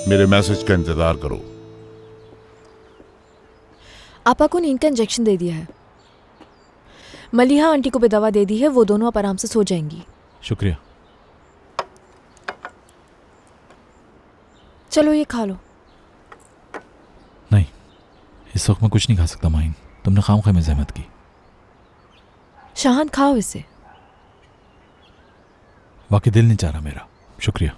मेरे मैसेज का इंतजार करो। आपा को नींद का इंजेक्शन दे दिया है। मलिहा आंटी को भी दवा दे दी है, वो दोनों अब आराम से सो जाएंगी। शुक्रिया। चलो ये खा लो। नहीं, इस वक्त मैं कुछ नहीं खा सकता माइन, तुमने खामखा में ज़हमत की। शाहान खाओ इसे। वाकई दिल नहीं चाह रहा मेरा। शुक्रिया।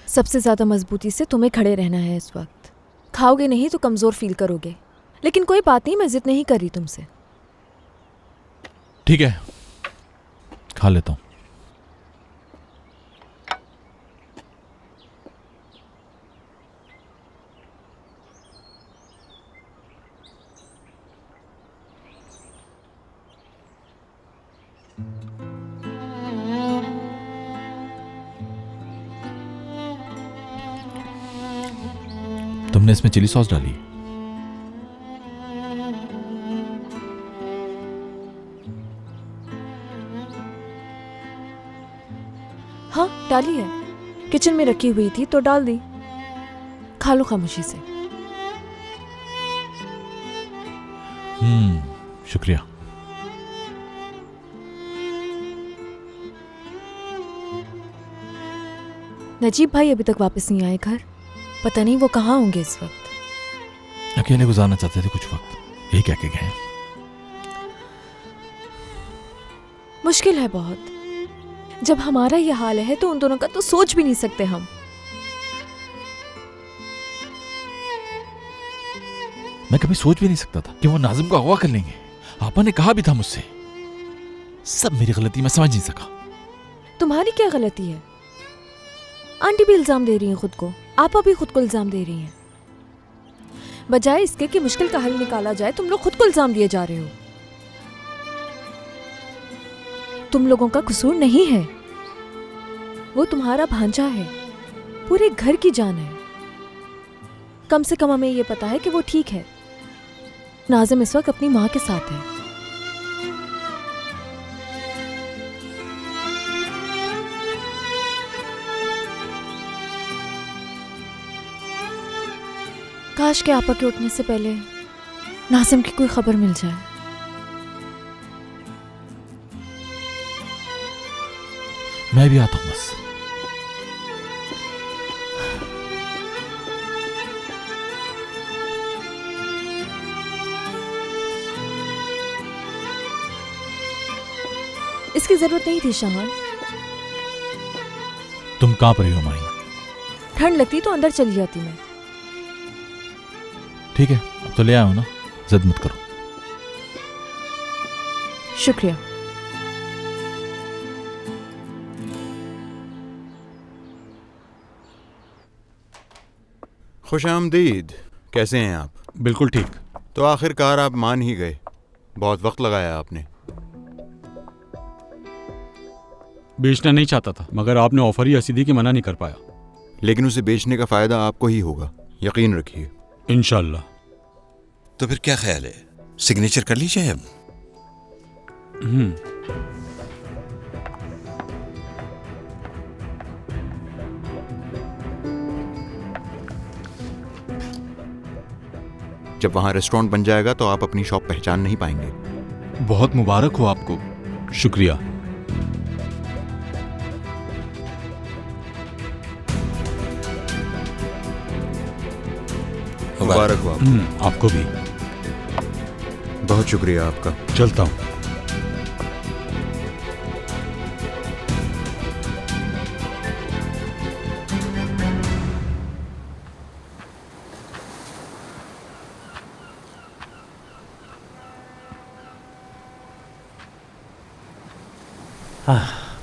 सबसे ज़्यादा मजबूती से तुम्हें खड़े रहना है इस वक्त। खाओगे नहीं तो कमज़ोर फील करोगे। लेकिन कोई बात नहीं, मैं जिद नहीं कर रही तुमसे। ठीक है, खा लेता हूँ। तुमने इसमें चिली सॉस डाली? हाँ डाली है, किचन में रखी हुई थी तो डाल दी। खा लो खामोशी से। शुक्रिया। नजीब भाई अभी तक वापस नहीं आए घर। पता नहीं वो कहाँ होंगे इस वक्त। अकेले गुजारना चाहते थे कुछ वक्त, यही कह के गए। मुश्किल है बहुत। जब हमारा ये हाल है तो उन दोनों का तो सोच भी नहीं सकते हम। मैं कभी सोच भी नहीं सकता था कि वो नाजिम को अगवा कर लेंगे। आपा ने कहा भी था मुझसे। सब मेरी गलती, मैं समझ नहीं सका। तुम्हारी क्या गलती है? आंटी भी इल्जाम दे रही हैं खुद को, आपा भी खुद को इल्जाम दे रही हैं। बजाय इसके कि मुश्किल का हल निकाला जाए, तुम लोग खुद को इल्जाम दिए जा रहे हो। तुम लोगों का कसूर नहीं है, वो तुम्हारा भांजा है, पूरे घर की जान है। कम से कम हमें ये पता है कि वो ठीक है। नाज़िम इस वक्त अपनी माँ के साथ है। काश के आपा के उठने से पहले नाज़िम की कोई खबर मिल जाए। मैं भी आता हूँ बस। इसकी जरूरत नहीं थी शाहान। तुम कहाँ पर हो माई? ठंड लगती तो अंदर चली जाती मैं। ठीक है, अब तो ले आया हो ना, जिद मत करो। शुक्रिया। खुशामदीद। कैसे हैं आप? बिल्कुल ठीक। तो आखिरकार आप मान ही गए। बहुत वक्त लगाया आपने। बेचना नहीं चाहता था, मगर आपने ऑफर ही ऐसी दी कि मना नहीं कर पाया। लेकिन उसे बेचने का फायदा आपको ही होगा, यकीन रखिए। इंशाल्लाह। तो फिर क्या ख्याल है, सिग्नेचर कर लीजिए अब? जब वहां रेस्टोरेंट बन जाएगा तो आप अपनी शॉप पहचान नहीं पाएंगे। बहुत मुबारक हो आपको। शुक्रिया। मुबारक हो आपको। आपको भी। बहुत शुक्रिया आपका। चलता हूँ।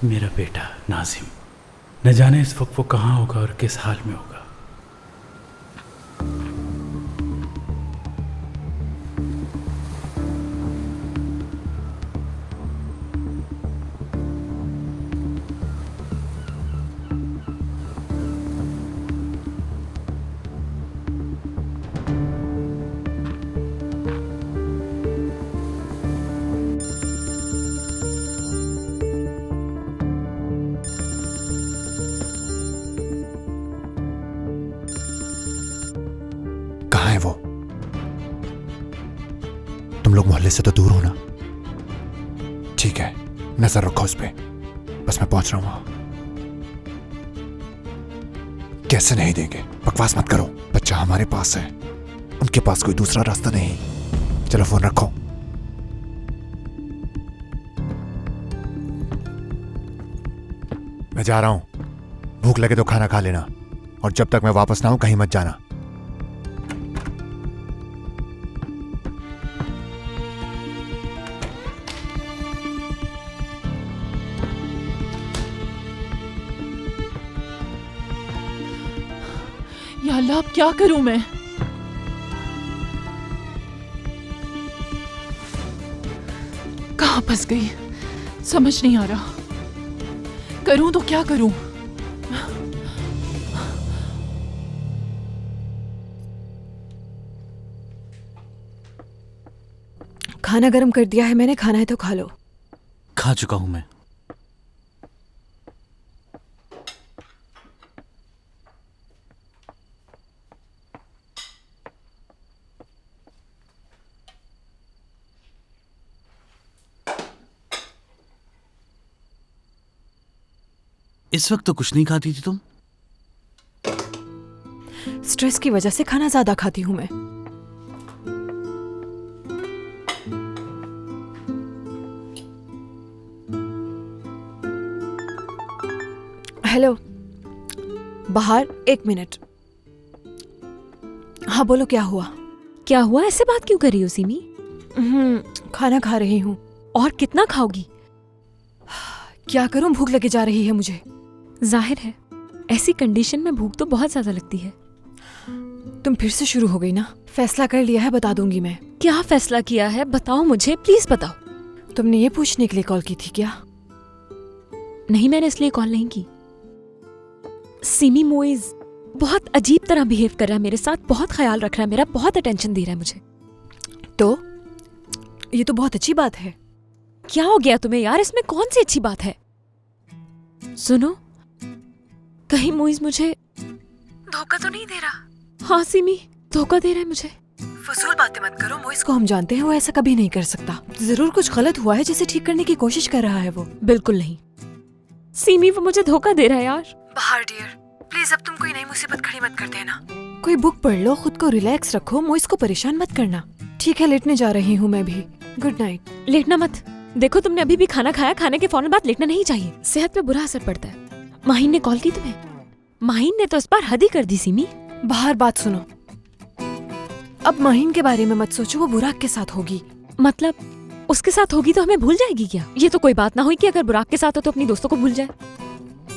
मेरा बेटा नाजिम, न जाने इस वक्त वो कहाँ होगा और किस हाल में होगा। मोहल्ले से तो दूर हो ना? ठीक है, नजर रखो उस पे। बस मैं पहुंच रहा हूं वहां। कैसे नहीं देंगे? बकवास मत करो। बच्चा हमारे पास है, उनके पास कोई दूसरा रास्ता नहीं। चलो फोन रखो। मैं जा रहा हूं। भूख लगे तो खाना खा लेना, और जब तक मैं वापस ना आऊं कहीं मत जाना। या अल्लाह, अब क्या करूं मैं? कहां फंस गई, समझ नहीं आ रहा। करूं तो क्या करूं? खाना गर्म कर दिया है मैंने, खाना है तो खा लो। खा चुका हूं मैं। इस वक्त तो कुछ नहीं खाती थी तुम? स्ट्रेस की वजह से खाना ज्यादा खाती हूं मैं। हेलो, बाहर 1 मिनट। हाँ बोलो, क्या हुआ? क्या हुआ? ऐसे बात क्यों कर रही हो सीमी? खाना खा रही हूँ। और कितना खाओगी? क्या करूं, भूख लगी जा रही है मुझे। जाहिर है, ऐसी कंडीशन में भूख तो बहुत ज्यादा लगती है। तुम फिर से शुरू हो गई ना। फैसला कर लिया है, बता दूंगी मैं। क्या फैसला किया है? बताओ मुझे, प्लीज बताओ। तुमने ये पूछने के लिए कॉल की थी क्या? नहीं, मैंने इसलिए कॉल नहीं की। सिमी मोइज बहुत अजीब तरह बिहेव कर रहा है मेरे साथ, बहुत ख्याल रख रहा है मेरा, बहुत अटेंशन दे रहा है मुझे। तो ये तो बहुत अच्छी बात है। क्या हो गया तुम्हें यार? इसमें कौन सी अच्छी बात है? सुनो, कहीं मोइज मुझे धोखा तो नहीं दे रहा? हाँ सिमी, धोखा दे रहा है मुझे। फजूल बातें मत करो। मोइज को हम जानते हैं, वो ऐसा कभी नहीं कर सकता। जरूर कुछ गलत हुआ है जिसे ठीक करने की कोशिश कर रहा है वो। बिल्कुल नहीं सीमी, वो मुझे धोखा दे रहा है यार। बाहर डियर, प्लीज अब तुम कोई नई मुसीबत खड़ी मत कर देना। कोई बुक पढ़ लो, खुद को रिलैक्स रखो, मोइज को परेशान मत करना। ठीक है, लेटने जा रही हूँ मैं भी। Good night. लेटना मत। देखो, तुमने अभी भी खाना खाया, खाने के फौरन बाद लेटना नहीं चाहिए, सेहत पे बुरा असर पड़ता है। माहिन ने कॉल की तुम्हें? माहिन ने तो इस बार हद ही कर दी सीमी। बाहर बात सुनो, अब माहिन के बारे में मत सोचो, वो बुराक के साथ होगी। मतलब उसके साथ होगी तो हमें भूल जाएगी क्या? ये तो कोई बात ना हुई कि अगर बुराक के साथ हो तो अपनी दोस्तों को भूल जाए।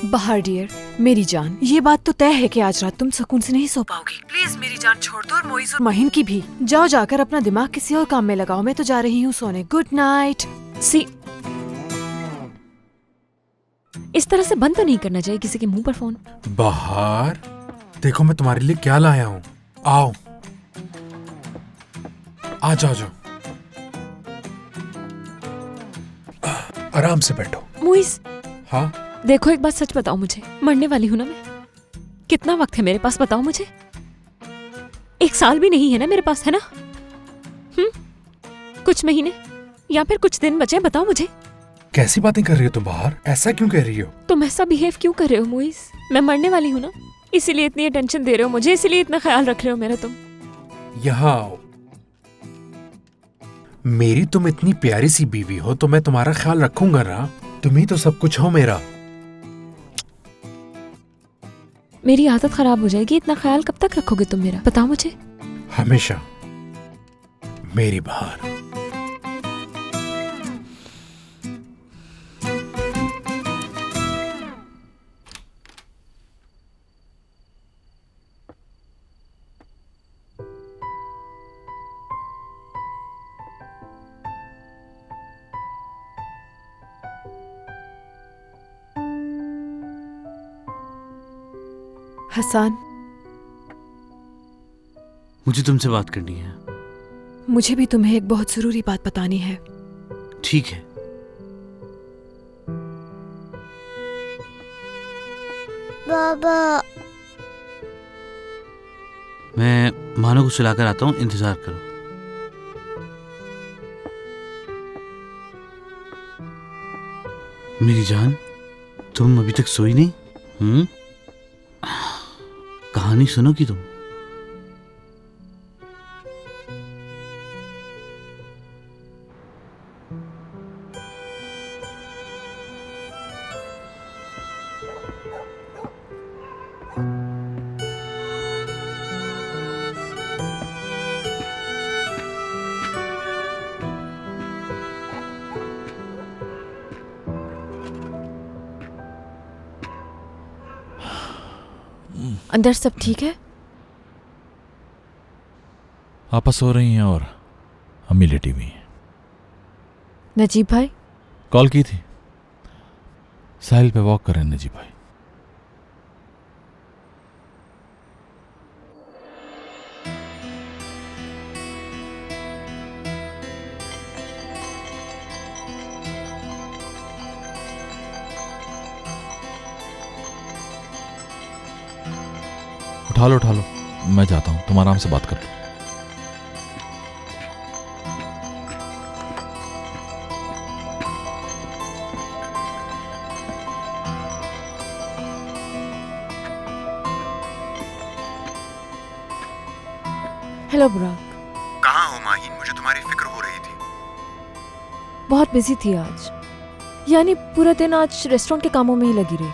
बाहर डियर, मेरी जान, ये बात तो तय है कि आज रात तुम सुकून से नहीं सो पाओगी। प्लीज मेरी जान छोड़ दो, और मोइज और माहिन की भी। जाओ, जाकर अपना दिमाग किसी और काम में लगाओ। मैं तो जा रही हूँ सोने। Good night. इस तरह से बंद तो नहीं करना चाहिए किसी के मुंह पर फोन। बाहर देखो, मैं तुम्हारे लिए क्या लाया हूँ। आओ, आ जाओ, जाओ। आराम से बैठो। मोइज, हाँ देखो एक बात सच बताओ मुझे, मरने वाली हूं ना मैं। कितना वक्त है मेरे पास, बताओ मुझे। 1 साल भी नहीं है ना मेरे पास, है ना? कुछ महीने या फिर कुछ दिन बचे, बताओ मुझे। कैसी बातें कर रही हो तुम बाहर? ऐसा क्यों कह रही हो? तुम ऐसा बिहेव क्यों कर रहे हो मोइज? मैं मरने वाली हूँ ना, इसीलिए इतनी अटेंशन दे रहे हो मुझे, इसीलिए इतना ख्याल रख रहे हो मेरा तुम। यहाँ आओ। मेरी तुम इतनी प्यारी सी बीवी हो तो मैं तुम्हारा ख्याल रखूंगा ना। तुम ही तो सब कुछ हो मेरा। मेरी आदत खराब हो जाएगी, इतना ख्याल कब तक रखोगे तुम मेरा, बताओ मुझे। हमेशा मेरी बहार। हसन, मुझे तुमसे बात करनी है। मुझे भी तुम्हें एक बहुत जरूरी बात बतानी है। ठीक है। बाबा, मैं मानो को सुलाकर आता हूँ, इंतजार करो। मेरी जान, तुम अभी तक सोई नहीं? कहानी सुनोगी तुम? अंदर सब ठीक है? आपा सो रही हैं और अम्मी लेटी हुई हैं। नजीब भाई? कॉल की थी, साहिल पे वॉक कर रहे हैं नजीब भाई। उठा लो, मैं जाता हूं, तुम आराम से बात कर लो। हेलो बुराक। कहाँ हो माहीन? मुझे तुम्हारी फिक्र हो रही थी। बहुत बिजी थी आज, यानी पूरा दिन आज रेस्टोरेंट के कामों में ही लगी रही।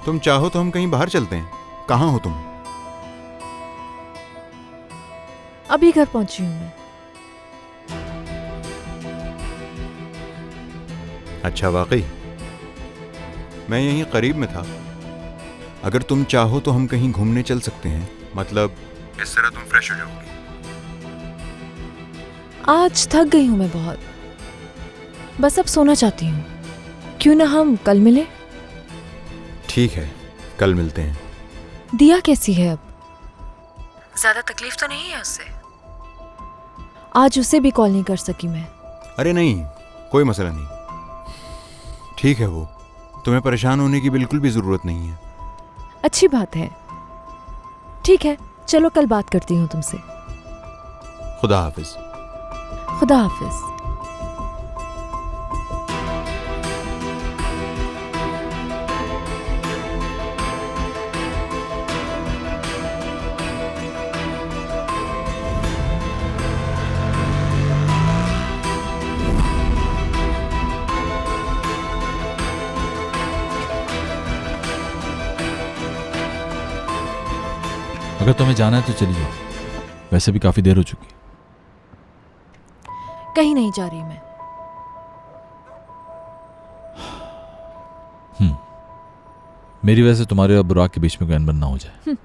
तुम चाहो तो हम कहीं बाहर चलते हैं। कहाँ हो तुम? अभी घर पहुंची हूं मैं। अच्छा, वाकई? मैं यहीं करीब में था। अगर तुम चाहो तो हम कहीं घूमने चल सकते हैं, मतलब इस तरह तुम फ्रेश हो जाओगी। आज थक गई हूं मैं बहुत, बस अब सोना चाहती हूँ। क्यों ना हम कल मिले? ठीक है, कल मिलते हैं। दिया कैसी है अब? ज्यादा तकलीफ तो नहीं है उससे? आज उसे भी कॉल नहीं कर सकी मैं। अरे नहीं, कोई मसला नहीं। ठीक है, वो तुम्हें परेशान होने की बिल्कुल भी जरूरत नहीं है। अच्छी बात है। ठीक है, चलो कल बात करती हूँ तुमसे। खुदा हाफिज। खुदा हाफिज। अगर तुम्हें जाना है तो चली जाओ, वैसे भी काफी देर हो चुकी। कहीं नहीं जा रही मैं। मेरी वजह से तुम्हारे और बुराक के बीच में कोई अनबन ना हो जाए।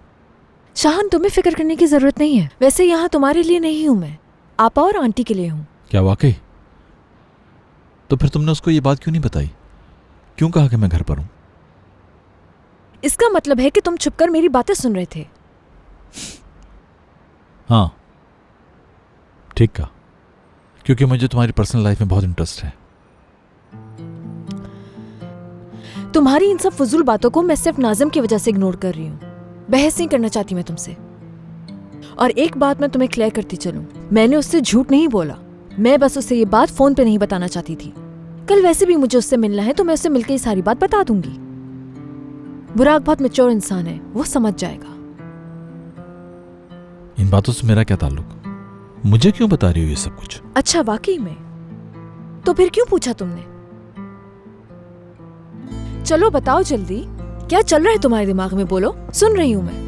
शाहन, तुम्हें फिक्र करने की जरूरत नहीं है। वैसे यहाँ तुम्हारे लिए नहीं हूं मैं, आपा और आंटी के लिए हूँ। क्या वाकई? तो फिर तुमने उसको ये बात क्यों नहीं बताई? क्यों कहा कि मैं घर पर हूं? इसका मतलब है कि तुम छुपकर मेरी बातें सुन रहे थे। हाँ, ठीक कहा, क्योंकि मुझे तुम्हारी पर्सनल लाइफ में बहुत इंटरेस्ट है। तुम्हारी इन सब फजूल बातों को मैं सिर्फ नाज़िम की वजह से इग्नोर कर रही हूँ। बहस नहीं करना चाहती मैं तुमसे। और एक बात मैं तुम्हें क्लियर करती चलूं, मैंने उससे झूठ नहीं बोला। मैं बस उसे ये बात फोन पे नहीं बताना चाहती थी। कल वैसे भी मुझे उससे मिलना है, तो मैं उससे मिलकर ये सारी बात बता दूंगी। बुराक बहुत मैच्योर इंसान है, वो समझ जाएगा। इन बातों से मेरा क्या ताल्लुक? मुझे क्यों बता रही हो ये सब कुछ? अच्छा, वाकई में? तो फिर क्यों पूछा तुमने? चलो बताओ जल्दी, क्या चल रहा है तुम्हारे दिमाग में? बोलो, सुन रही हूं मैं।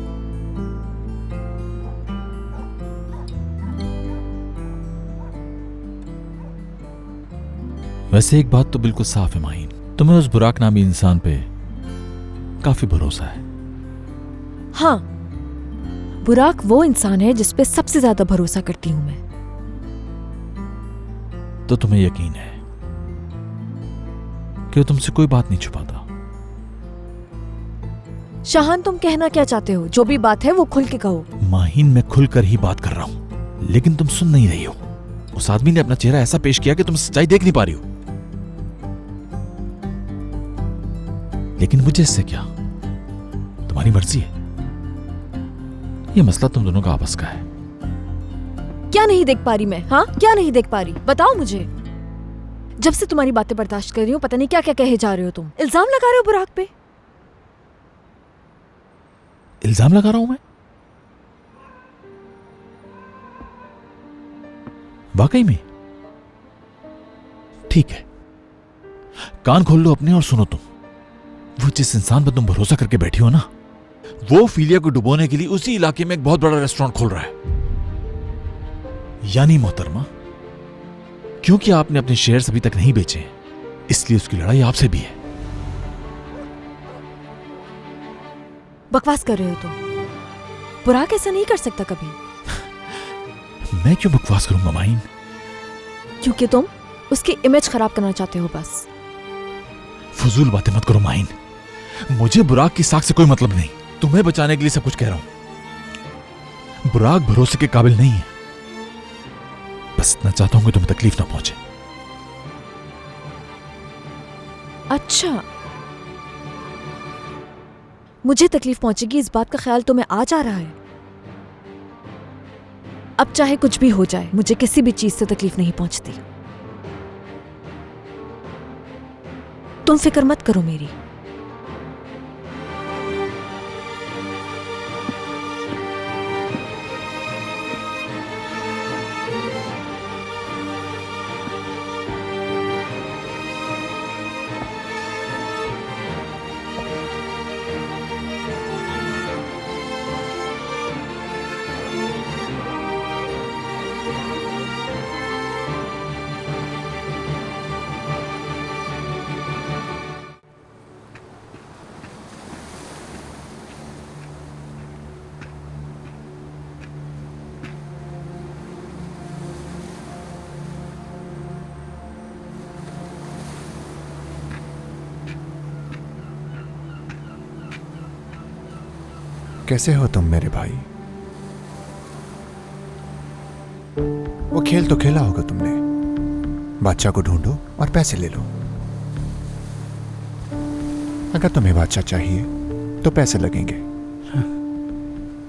वैसे एक बात तो बिल्कुल साफ है माहीन, तुम्हें उस बुराक नामी इंसान पे काफी भरोसा है। हाँ, बुराक वो इंसान है जिस पे सबसे ज्यादा भरोसा करती हूं मैं। तो तुम्हें यकीन है कि वो तुमसे कोई बात नहीं छुपाता? शाहान, तुम कहना क्या चाहते हो? जो भी बात है वो खुल के कहो। माहीन, मैं खुलकर ही बात कर रहा हूं, लेकिन तुम सुन नहीं रही हो। उस आदमी ने अपना चेहरा ऐसा पेश किया कि तुम सच्चाई देख नहीं पा रही हो। लेकिन मुझे इससे क्या? तुम्हारी मर्जी है। ये मसला तुम दोनों का आपस का है। क्या नहीं देख पा रही मैं? हाँ, क्या नहीं देख पा रही? बताओ मुझे। जब से तुम्हारी बातें बर्दाश्त कर रही हूँ, पता नहीं क्या क्या कहे जा रहे हो तुम। इल्जाम लगा रहे हो बुराक पे। इल्जाम लगा रहा हूं मैं? वाकई में? ठीक है, कान खोल लो अपने और सुनो तुम। वो जिस इंसान पर तुम भरोसा करके बैठी हो ना, वो फीलिया को डुबोने के लिए उसी इलाके में एक बहुत बड़ा रेस्टोरेंट खोल रहा है। यानी मोहतरमा, क्योंकि आपने अपने शेयर्स अभी तक नहीं बेचे हैं, इसलिए उसकी लड़ाई आपसे भी है। बकवास कर रहे हो तुम। बुराक ऐसा नहीं कर सकता कभी। मैं क्यों बकवास करूंगा माइन? क्योंकि तुम उसकी इमेज खराब करना चाहते हो बस। फजूल बातें मत करो माइन। मुझे बुराक की साख से कोई मतलब नहीं। तुम्हें बचाने के लिए सब कुछ कह रहा हूं। बुराक भरोसे के काबिल नहीं है। बस इतना चाहता हूं कि तुम्हें तकलीफ ना पहुंचे। अच्छा, मुझे तकलीफ पहुंचेगी इस बात का ख्याल तुम्हें आ जा रहा है? अब चाहे कुछ भी हो जाए, मुझे किसी भी चीज से तकलीफ नहीं पहुंचती। तुम फिक्र मत करो मेरी। कैसे हो तुम मेरे भाई? वो खेल तो खेला होगा तुमने। बादशाह को ढूंढो और पैसे ले लो। अगर तुम्हें बादशाह चाहिए तो पैसे लगेंगे।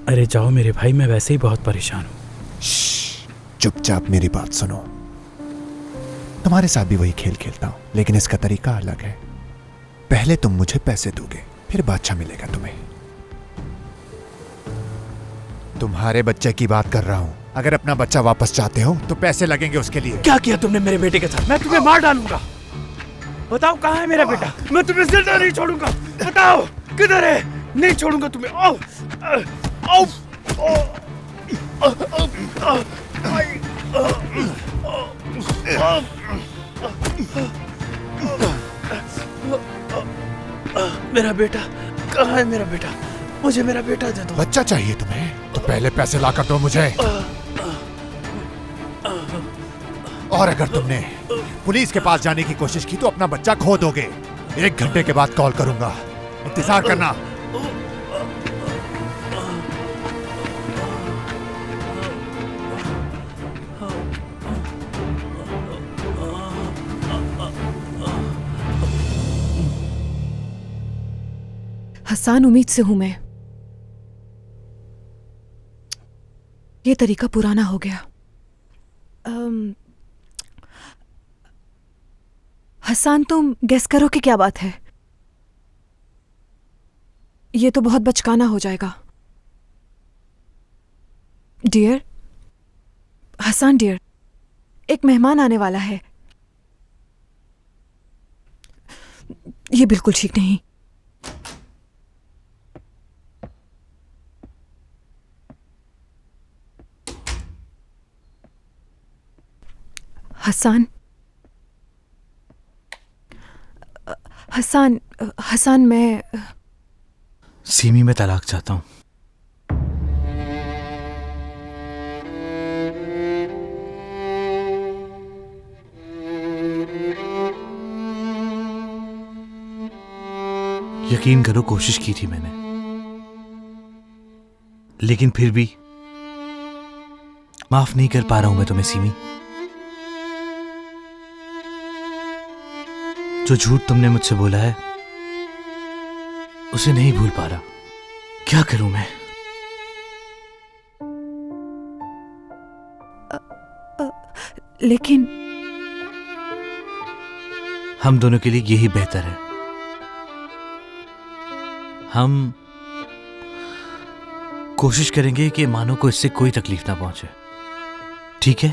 अरे जाओ मेरे भाई, मैं वैसे ही बहुत परेशान हूं। चुपचाप मेरी बात सुनो। तुम्हारे साथ भी वही खेल खेलता हूं, लेकिन इसका तरीका अलग है। पहले तुम मुझे पैसे दोगे, फिर बादशाह मिलेगा तुम्हें। तुम्हारे बच्चे की बात कर रहा हूं। अगर अपना बच्चा वापस चाहते हो तो पैसे लगेंगे उसके लिए। क्या किया तुमने मेरे बेटे के साथ? मैं तुम्हें मार डालूंगा। बताओ कहाँ है मेरा बेटा? मैं तुम्हें जिंदा नहीं छोड़ूंगा। बताओ किधर है? नहीं छोड़ूंगा तुम्हें। आओ, आओ, मेरा बेटा कहाँ है? मेरा बेटा, मुझे मेरा बेटा दे दो। बच्चा चाहिए तुम्हें तो पहले पैसे लाकर दो मुझे। और अगर तुमने पुलिस के पास जाने की कोशिश की तो अपना बच्चा खो दोगे। 1 घंटे के बाद कॉल करूंगा, इंतजार करना। हसन, उम्मीद से हूं मैं। ये तरीका पुराना हो गया। हसन, तुम गेस करो कि क्या बात है। ये तो बहुत बचकाना हो जाएगा। डियर, हसन डियर, एक मेहमान आने वाला है। ये बिल्कुल ठीक नहीं। हसन, हसन, हसन, मैं सीमी में तलाक चाहता हूं। यकीन करो, कोशिश की थी मैंने, लेकिन फिर भी माफ नहीं कर पा रहा हूं मैं तुम्हें सीमी। जो झूठ तुमने मुझसे बोला है उसे नहीं भूल पा रहा। क्या करूं मैं? लेकिन हम दोनों के लिए यही बेहतर है। हम कोशिश करेंगे कि मानो को इससे कोई तकलीफ ना पहुंचे, ठीक है?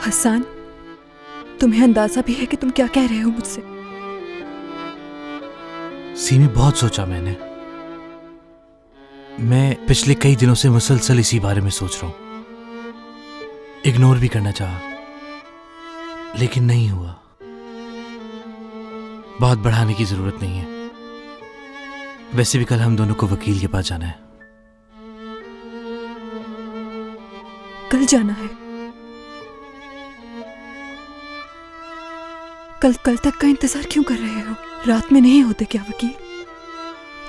हसन, तुम्हें अंदाजा भी है कि तुम क्या कह रहे हो मुझसे? सीमी, बहुत सोचा मैंने। मैं पिछले कई दिनों से मुसलसल इसी बारे में सोच रहा हूं। इग्नोर भी करना चाहा, लेकिन नहीं हुआ। बहुत बढ़ाने की जरूरत नहीं है। वैसे भी कल हम दोनों को वकील के पास जाना है। कल जाना है? कल तक का इंतजार क्यों कर रहे हो? रात में नहीं होते क्या वकील?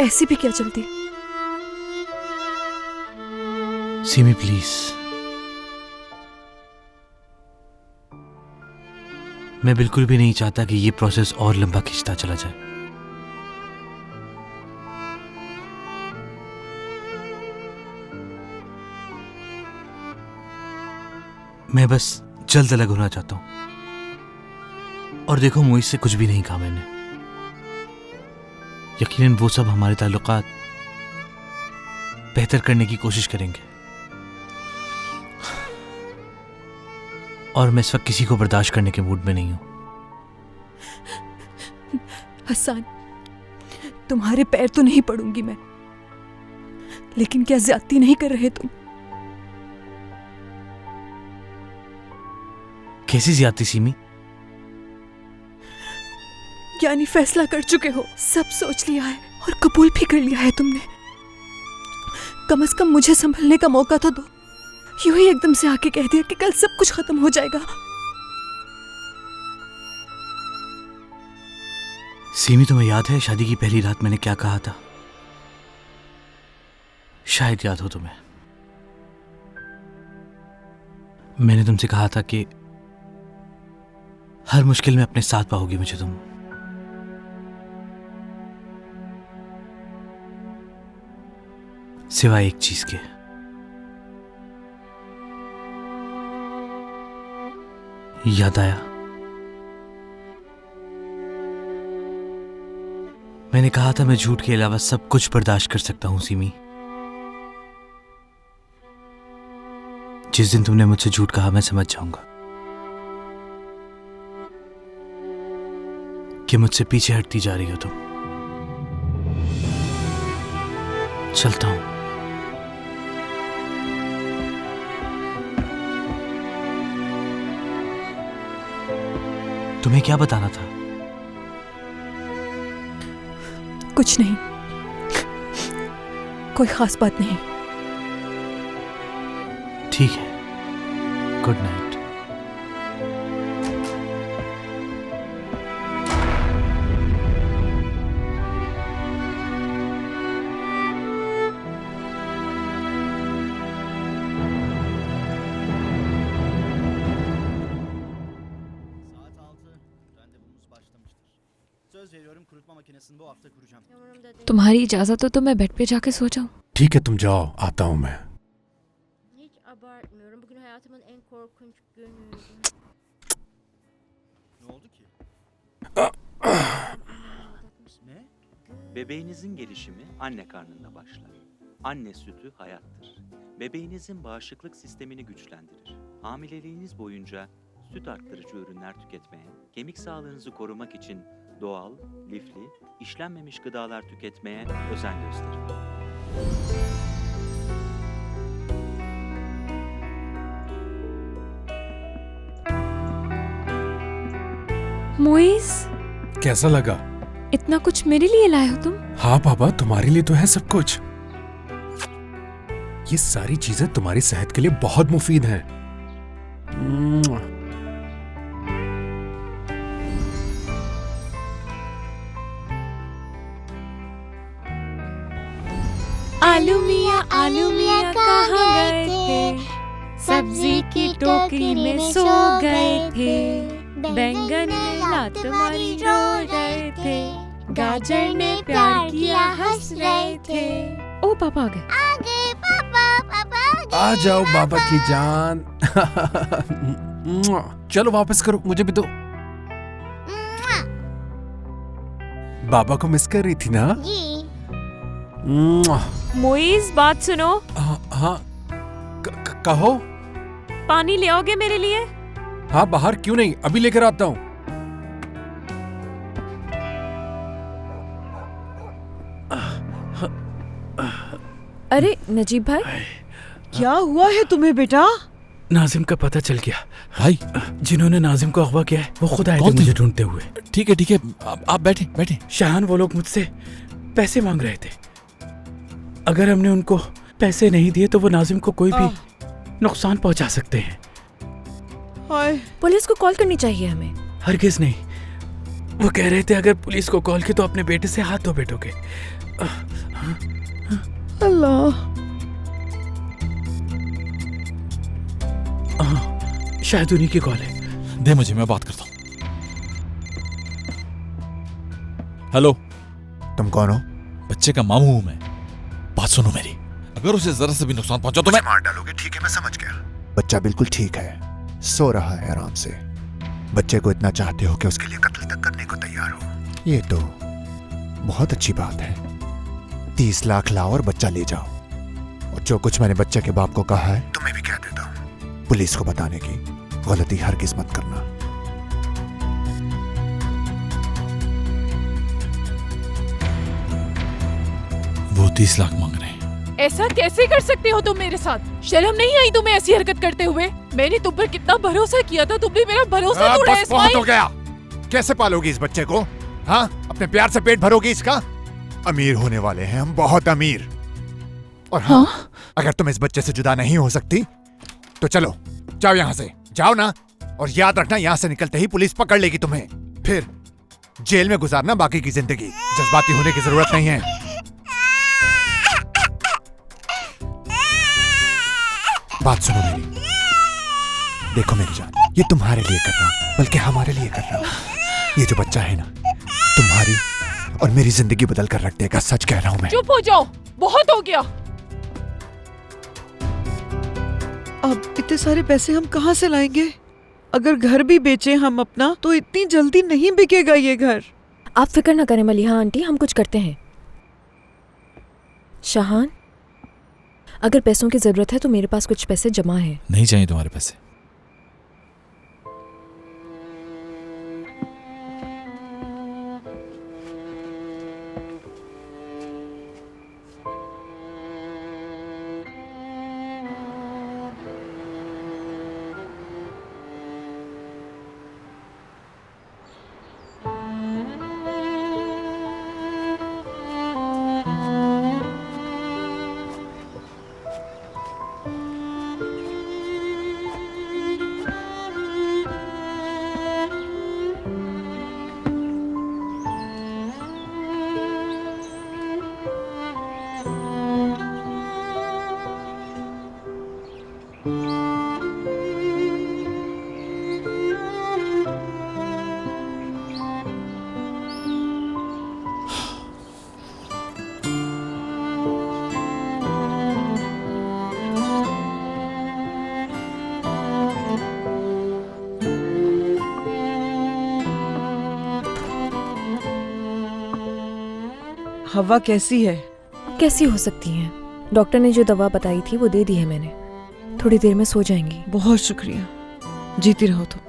ऐसी भी क्या जल्दी? सीमी प्लीज, मैं बिल्कुल भी नहीं चाहता कि ये प्रोसेस और लंबा खिंचता चला जाए। मैं बस जल्द अलग होना चाहता हूं। और देखो, मोइज से कुछ भी नहीं कहा मैंने। यकीनन वो सब हमारे ताल्लुकात बेहतर करने की कोशिश करेंगे, और मैं इस वक्त किसी को बर्दाश्त करने के मूड में नहीं हूं। हसन, तुम्हारे पैर तो नहीं पड़ूंगी मैं, लेकिन क्या ज्यादती नहीं कर रहे तुम? कैसी ज्यादती सीमी? यानी फैसला कर चुके हो, सब सोच लिया है और कबूल भी कर लिया है तुमने। कम से कम मुझे संभलने का मौका तो दो। यूं ही एकदम से आके कह दिया कि कल सब कुछ खत्म हो जाएगा। सीमी, तुम्हें याद है शादी की पहली रात मैंने क्या कहा था? शायद याद हो तुम्हें। मैंने तुमसे कहा था कि हर मुश्किल में अपने साथ पाओगी मुझे तुम। सिवाय एक चीज के। याद आया? मैंने कहा था मैं झूठ के अलावा सब कुछ बर्दाश्त कर सकता हूं सीमी। जिस दिन तुमने मुझसे झूठ कहा, मैं समझ जाऊंगा कि मुझसे पीछे हटती जा रही हो तुम। चलता हूं। तुम्हें क्या बताना था? कुछ नहीं, कोई खास बात नहीं। ठीक है, गुड नाइट। तुम्हारी इजाजत हो तो मैं बेड पे जाके सो जाऊं? ठीक है, तुम जाओ, आता हूं मैं। Bebeğinizin gelişimi anne karnında başlar. Anne sütü hayattır. Bebeğinizin bağışıklık sistemini güçlendirir. Hamileliğiniz boyunca süt arttırıcı ürünler tüketmeye, kemik sağlığınızı korumak için doğal, lifli, işlenmemiş gıdalar tüketmeye özen gösterin. Moiz, कैसा लगा? इतना कुछ मेरे लिए लाए हो तुम? हाँ पापा, तुम्हारे लिए तो है सब कुछ। ये सारी चीजें तुम्हारी सेहत के लिए बहुत मुफीद हैं। आलू मियाँ कहाँ गए थे? सब्जी की टोकरी में सो गए थे। बैंगन ने लात मारी रो रहे थे। गाजर ने प्यार किया हंस रहे थे। ओ पापा आ गए। पापा। आ जाओ बाबा की जान। चलो वापस करो, मुझे भी दो। बाबा को मिस कर रही थी ना? मोइज, बात सुनो। हाँ, कहो। पानी ले आओगे मेरे लिए? हाँ, बाहर क्यों नहीं, अभी लेकर आता हूँ। अरे नजीब भाई, क्या हुआ है तुम्हें बेटा? नाजिम का पता चल गया। भाई, जिन्होंने नाजिम को अगवा किया है वो खुद आए थे मुझे ढूंढते हुए। ठीक है ठीक है, आप बैठे बैठे। शाहान, वो लोग मुझसे पैसे मांग रहे थे। अगर हमने उनको पैसे नहीं दिए तो वो नाजिम को कोई भी नुकसान पहुंचा सकते हैं। पुलिस को कॉल करनी चाहिए हमें। हरगिज नहीं। वो कह रहे थे अगर पुलिस को कॉल की तो अपने बेटे से हाथ धो बैठोगे। अल्लाह। शायद उन्हीं की कॉल है। दे मुझे, मैं बात करता हूँ। हेलो, तुम कौन हो? बच्चे का मामू हूं मैं। बात सुनो मेरी, अगर उसे जरा से भी नुकसान पहुंचा तो मैं मार डालोगे। ठीक है, मैं समझ गया। बच्चा बिल्कुल ठीक है, सो रहा है आराम से। बच्चे को इतना चाहते हो कि उसके लिए कत्ल तक करने को तैयार हो। ये तो बहुत अच्छी बात है। 30 लाख लाओ और बच्चा ले जाओ। और जो कुछ मैंने बच्चे के बाप को कहा है तुम्हें भी कह देता हूँ। पुलिस को बताने की गलती हरगिज़ मत करना। वो 30 लाख मांग रहे हैं। ऐसा कैसे कर सकते हो तुम मेरे साथ? शर्म नहीं आई तुम्हें ऐसी हरकत करते हुए? मैंने तुम पर कितना भरोसा किया था, तुमने मेरा भरोसा तोड़ा है। बहुत हो गया। कैसे पालोगी इस बच्चे को? हाँ, अपने प्यार से पेट भरोगी इसका? अमीर होने वाले हैं हम, बहुत अमीर। और हाँ, अगर तुम इस बच्चे से जुदा नहीं हो सकती तो चलो, जाओ यहाँ से, जाओ ना। और याद रखना, यहाँ से निकलते ही पुलिस पकड़ लेगी तुम्हें, फिर जेल में गुजारना बाकी की जिंदगी। जज्बाती होने की जरूरत नहीं है। बात सुनो मेरी, देखो मेरी जान, ये तुम्हारे लिए कर रहा हूं, बल्कि हमारे लिए कर रहा हूं। ये जो बच्चा है ना, तुम्हारी और मेरी जिंदगी बदल कर रख देगा, सच कह रहा हूं मैं। चुप हो जाओ, बहुत हो गया। अब इतने सारे पैसे हम कहाँ से लाएंगे? अगर घर भी बेचे हम अपना तो इतनी जल्दी नहीं बिकेगा ये घर। आप फिक्र ना करें मलिहा आंटी, हम कुछ करते हैं। शाहान, अगर पैसों की जरूरत है तो मेरे पास कुछ पैसे जमा है। नहीं चाहिए तुम्हारे पैसे। हवा कैसी है? कैसी हो सकती हैं? डॉक्टर ने जो दवा बताई थी वो दे दी है मैंने। थोड़ी देर में सो जाएंगी। बहुत शुक्रिया, जीती रहो तुम।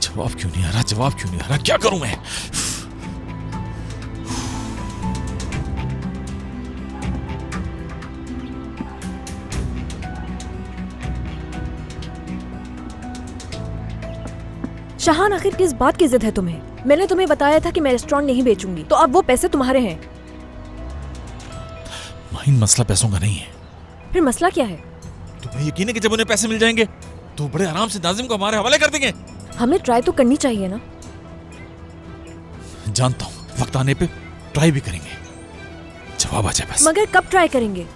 जवाब क्यों नहीं आ रहा? जवाब क्यों नहीं आ रहा? क्या करूं मैं? शाहान, आखिर किस बात की जिद है तुम्हें? मैंने तुम्हें बताया था कि मैं रेस्टोरेंट नहीं बेचूंगी, तो अब वो पैसे तुम्हारे हैं। माहिन, मसला पैसों का नहीं है। फिर मसला क्या है? तुम्हें यकीन है कि जब उन्हें पैसे मिल जाएंगे तो बड़े आराम से नाजिम को हमारे हवाले कर देंगे? हमें ट्राई तो करनी चाहिए ना। जानता हूँ, वक्त आने पे ट्राई भी करेंगे, जवाब आ जाए बस। मगर कब ट्राई करेंगे?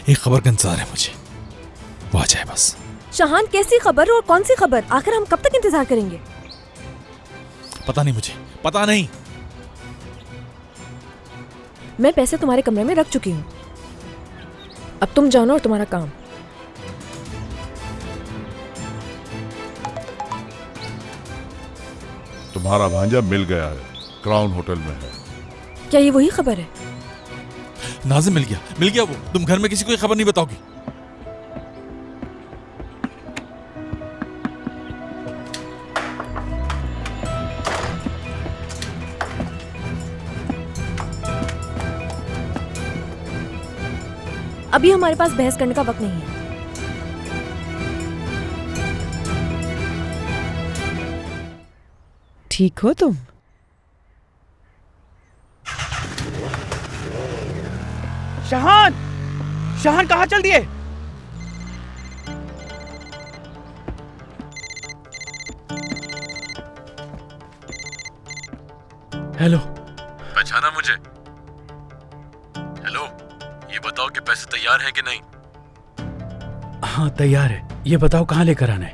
एक खबर का इंतजार है मुझे, वो आ जाए बस। शाहान, कैसी खबर और कौन सी खबर? आखिर हम कब तक इंतजार करेंगे? पता नहीं, मुझे पता नहीं। मैं पैसे तुम्हारे कमरे में रख चुकी हूँ, अब तुम जानो और तुम्हारा काम। तुम्हारा भांजा मिल गया है, क्राउन होटल में है। क्या ये वही खबर है? नाजिम मिल गया वो। तुम घर में किसी को ये खबर नहीं बताओगी? अभी हमारे पास बहस करने का वक्त नहीं है। ठीक हो तुम? शाहान, शाहान कहाँ चल दिए? हेलो, पहचाना मुझे? हेलो, ये बताओ कि पैसे तैयार हैं कि नहीं? हाँ तैयार है। ये बताओ कहाँ लेकर आना है?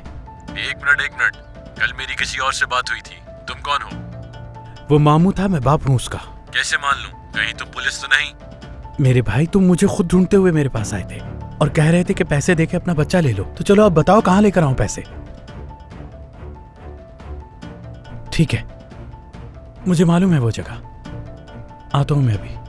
एक मिनट। कल मेरी किसी और से बात हुई थी। तुम कौन हो? वो मामू था, मैं बाप हूँ उसका। कैसे मान लूं? कहीं तुम पुलिस तो नहीं? मेरे भाई, तुम मुझे खुद ढूंढते हुए मेरे पास आए थे और कह रहे थे कि पैसे देके अपना बच्चा ले लो। तो चलो अब बताओ कहाँ लेकर आऊं पैसे? ठीक है, मुझे मालूम है वो जगह। आता हूं मैं अभी।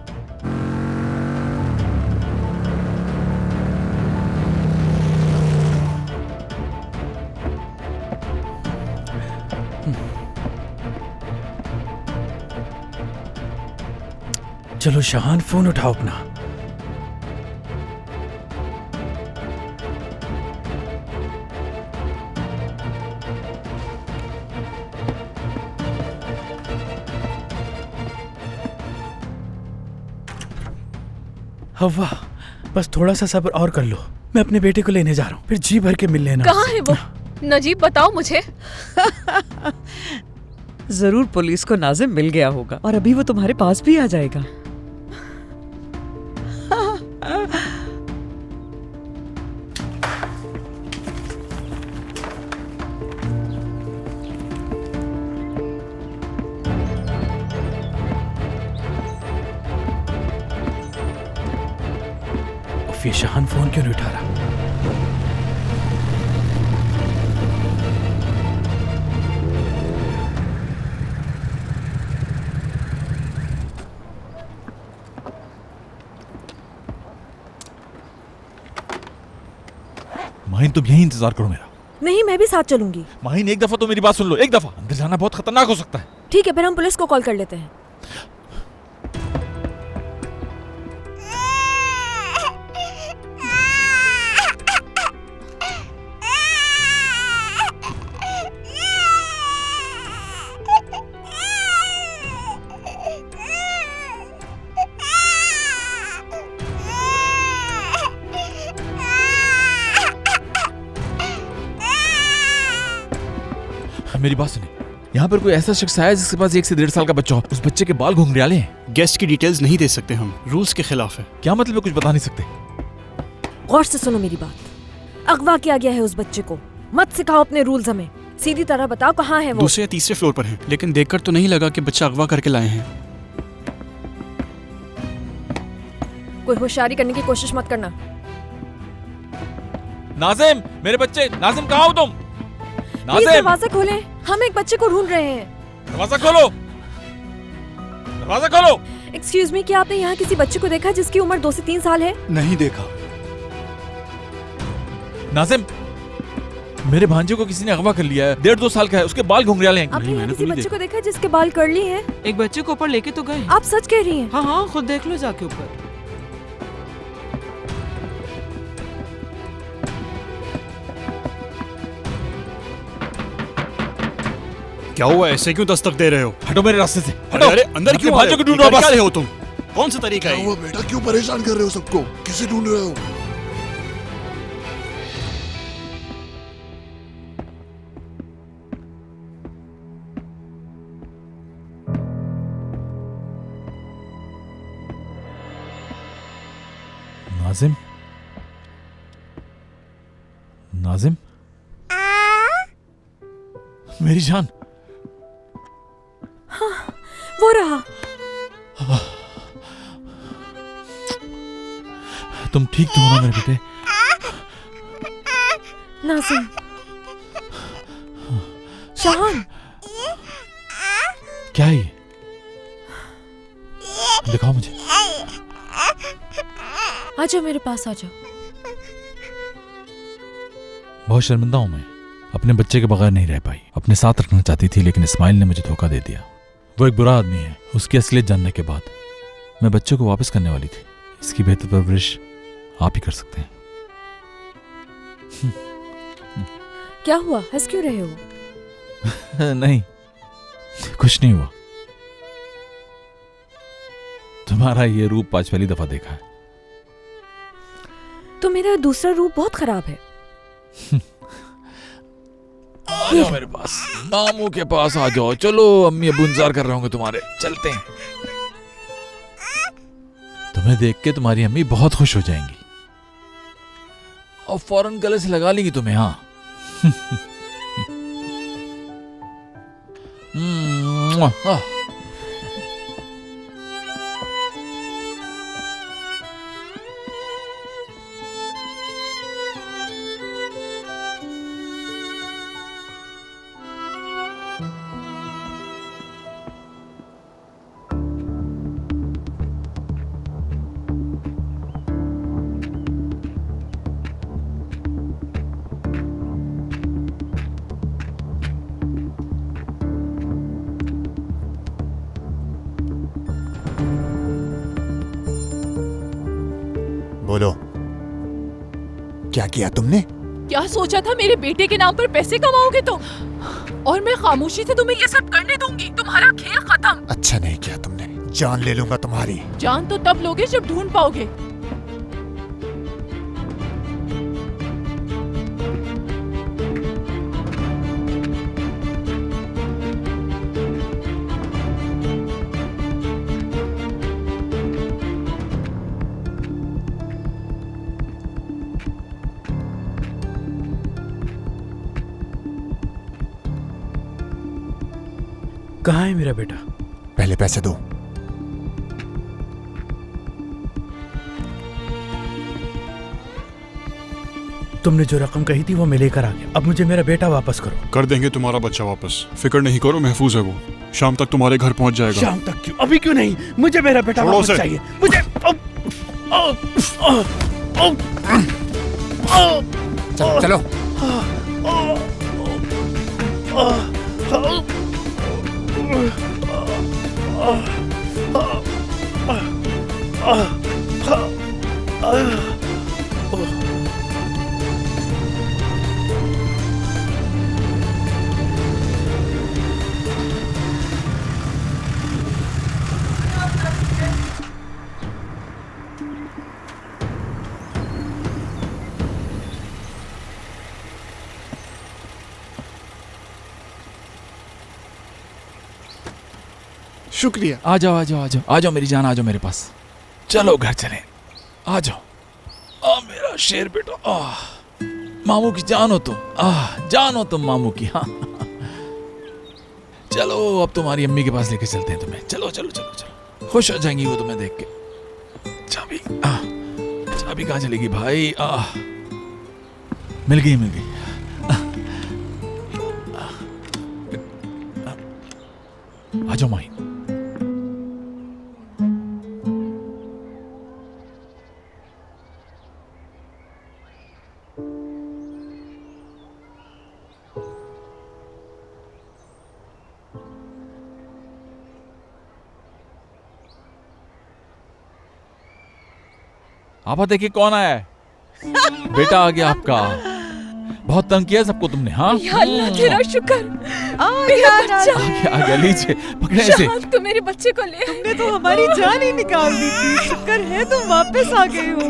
चलो शाहान, फोन उठाओ अपना। हवा, बस थोड़ा सा सब्र और कर लो। मैं अपने बेटे को लेने जा रहा हूँ, फिर जी भर के मिल लेना। कहाँ है वो? नजीब बताओ मुझे। जरूर पुलिस को नाजिम मिल गया होगा और अभी वो तुम्हारे पास भी आ जाएगा। ये शाहान फोन क्यों नहीं उठा रहा? माहिन, तुम यही इंतजार करो मेरा। नहीं, मैं भी साथ चलूंगी। माहिन, एक दफा तो मेरी बात सुन लो। एक दफा अंदर जाना बहुत खतरनाक हो सकता है। ठीक है, फिर हम पुलिस को कॉल कर लेते हैं। मेरी बात सुने, यहाँ पर कोई ऐसा शख्स आया जिसके पास 1 से 1.5 साल का बच्चा हो। उस बच्चे के बाल घुंघराले हैं। गेस्ट की डिटेल्स नहीं दे सकते हम, रूल्स के खिलाफ है। क्या मतलब है? कुछ बता नहीं सकते? गौर से सुनो मेरी बात। अगवा किया गया है उस बच्चे को। मत सिखाओ अपने रूल्स हमें। सीधी तरह बताओ कहाँ है वो? 2 या 3 फ्लोर पर है, लेकिन देखकर तो नहीं लगा कि बच्चा अगवा करके लाए हैं। कोई होशियारी करने की कोशिश मत करना। नाजिम, मेरे बच्चे। नाजिम, कहाँ हो तुम? प्लीज दरवाजा खोले, हम एक बच्चे को ढूंढ रहे हैं। दरवाजा खोलो, दरवाजा खोलो। एक्सक्यूज मी, क्या आपने यहाँ किसी बच्चे को देखा जिसकी उम्र 2 से 3 साल है? नहीं देखा। नाजिम, मेरे भांजे को किसी ने अगवा कर लिया है। 1.5-2 साल का है, उसके बाल घुंघराले हैं। आपने यहाँ किसी बच्चे को देखा जिसके बाल कर्ली हैं? एक बच्चे को ऊपर लेके तो गए। आप सच कह रही हैं? हाँ हाँ, खुद देख लो जाके ऊपर। क्या हुआ? ऐसे क्यों दस्तक दे रहे हो? हटो मेरे रास्ते से, हटो। अरे अंदर क्यों भांजे को ढूंढो। क्या रहे हो तुम? कौन सा तरीका क्या है? हुआ बेटा, क्यों परेशान कर रहे हो सबको? किसे ढूंढ रहे हो? नाजिम, नाजिम, मेरी जान। हाँ, वो रहा। तुम ठीक तो हो ना मेरे बेटे? नाजिम, शाहान, क्या है ये? दिखाओ मुझे। आ जाओ मेरे पास, आ जाओ। बहुत शर्मिंदा हूं मैं। अपने बच्चे के बगैर नहीं रह पाई। अपने साथ रखना चाहती थी लेकिन इस्माइल ने मुझे धोखा दे दिया। वो एक बुरा आदमी है। उसकी असलियत जानने के बाद मैं बच्चे को वापस करने वाली थी। इसकी बेहतर परवरिश आप ही कर सकते हैं। क्या हुआ, हंस क्यों रहे हो? नहीं, कुछ नहीं हुआ। तुम्हारा ये रूप आज पहली दफा देखा है। तो मेरा दूसरा रूप बहुत खराब है। आ जाओ मेरे पास, मामू के पास आ जाओ। चलो, अम्मी अब्बू इंतजार कर रहे होंगे तुम्हारे। चलते हैं। तुम्हें देख के तुम्हारी अम्मी बहुत खुश हो जाएंगी और फौरन गले से लगा लेंगी तुम्हें। हाँ। बोलो, क्या किया तुमने? क्या सोचा था मेरे बेटे के नाम पर पैसे कमाओगे तुम? और मैं खामोशी से तुम्हें ये सब करने दूंगी? तुम्हारा खेल खत्म। अच्छा नहीं किया तुमने। जान ले लूंगा तुम्हारी। जान तो तब लोगे जब ढूंढ पाओगे। कहाँ है मेरा बेटा? पहले पैसे दो। तुमने जो रकम कही थी वो मैं लेकर आ गया। अब मुझे मेरा बेटा वापस करो। कर देंगे तुम्हारा बच्चा वापस, फिक्र नहीं करो, महफूज है वो। शाम तक तुम्हारे घर पहुंच जाएगा। शाम तक क्यों? अभी क्यों नहीं? मुझे मेरा बेटा वापस चाहिए। मुझे चलो चलो। शुक्रिया। आ जाओ आ जाओ आ जाओ आ जाओ मेरी जान, आ जाओ मेरे पास। चलो घर चले। आ जाओ। मेरा शेर बेटा। मामू की जान हो तुम। जान हो तुम मामू की। हाँ। चलो अब तुम्हारी अम्मी के पास लेके चलते हैं तुम्हें। चलो चलो चलो चलो, खुश हो जाएंगी वो तुम्हें देख के। चाबी चाबी कहाँ चलेगी भाई? मिल गई मिल गई। आ जाओ माही। आपा देखिए कौन आया है। बेटा आ गया आपका। बहुत तंग किया सबको तुमने। हाँ या अल्लाह तेरा शुक्र। मेरा बच्चा आ गया, लीजिए पकड़े इसे। शान, तू मेरे बच्चे को ले। तुमने तो हमारी जान ही निकाल दी थी, शुक्र है तुम वापस आ गए हो।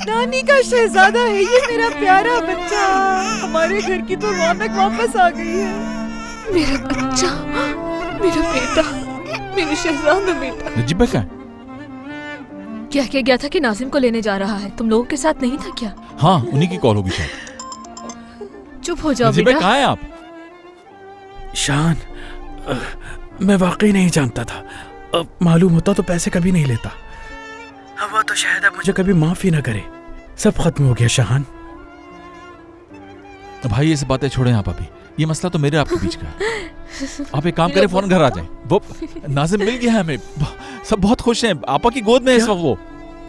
नानी का शहजादा है ये मेरा प्यारा बच्चा, हमारे घर की तो रौनक वापस आ गई है। मेरा बच्चा, मेरा बेटा, मेरा शहजादा बेटा। नजीबा क्या? क्या कह गया था कि नाजिम को लेने जा रहा है? तुम लोगों के साथ नहीं था क्या? हाँ, उन्हीं की कॉल होगी शायद। चुप हो जाओ नजीबा, बेटा। कहाँ हैं आप? शान, मैं वाकई नहीं जानता था। अब मालूम होता तो पैसे कभी नहीं लेता। वो तो शायद अब मुझे कभी माफ ही ना करे। सब खत्म हो गया शान। भाई ये सब बातें छोड़ें आप अभी, ये मसला तो मेरे आपके बीच का है। आप एक काम करें, फौरन घर आ जाएं। वो नाजिम मिल गया है हमें, सब बहुत खुश हैं। आपा की गोद में इस वक्त वो।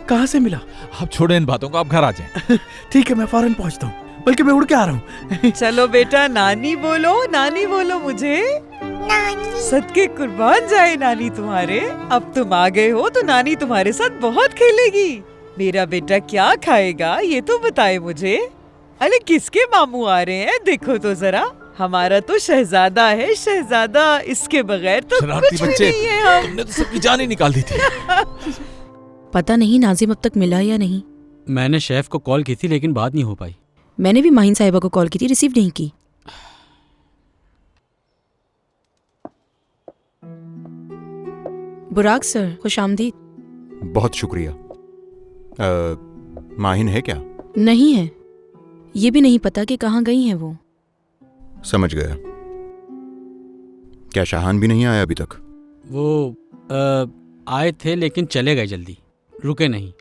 कहाँ से मिला? आप छोड़ें इन बातों को, आप घर आ जाएं। ठीक है, मैं फौरन पहुँचता हूँ, बल्कि मैं उड़ के आ रहा हूँ। चलो बेटा, नानी बोलो मुझे। नानी। सदके कुर्बान जाए नानी तुम्हारे। अब तुम आ गए हो तो नानी तुम्हारे साथ बहुत खेलेगी। मेरा बेटा क्या खाएगा ये तो बताए मुझे। अरे किसके मामू आ रहे हैं देखो तो जरा। हमारा तो शहजादा है, शहजादा, इसके बगैर तो कुछ भी नहीं है हम। तुमने तो सबकी जान ही निकाल दी थी। पता नहीं नाजिम अब तक मिला या नहीं। मैंने शेफ को कॉल की थी लेकिन बात नहीं हो पाई। मैंने भी माहिन साहिबा को कॉल की थी, रिसीव नहीं की। बुराक सर, खुशामदीद। बहुत शुक्रिया। माहिन है क्या? नहीं है, ये भी नहीं पता कि कहाँ गई हैं वो। समझ गया। क्या शाहान भी नहीं आया अभी तक? वो आए थे लेकिन चले गए जल्दी, रुके नहीं।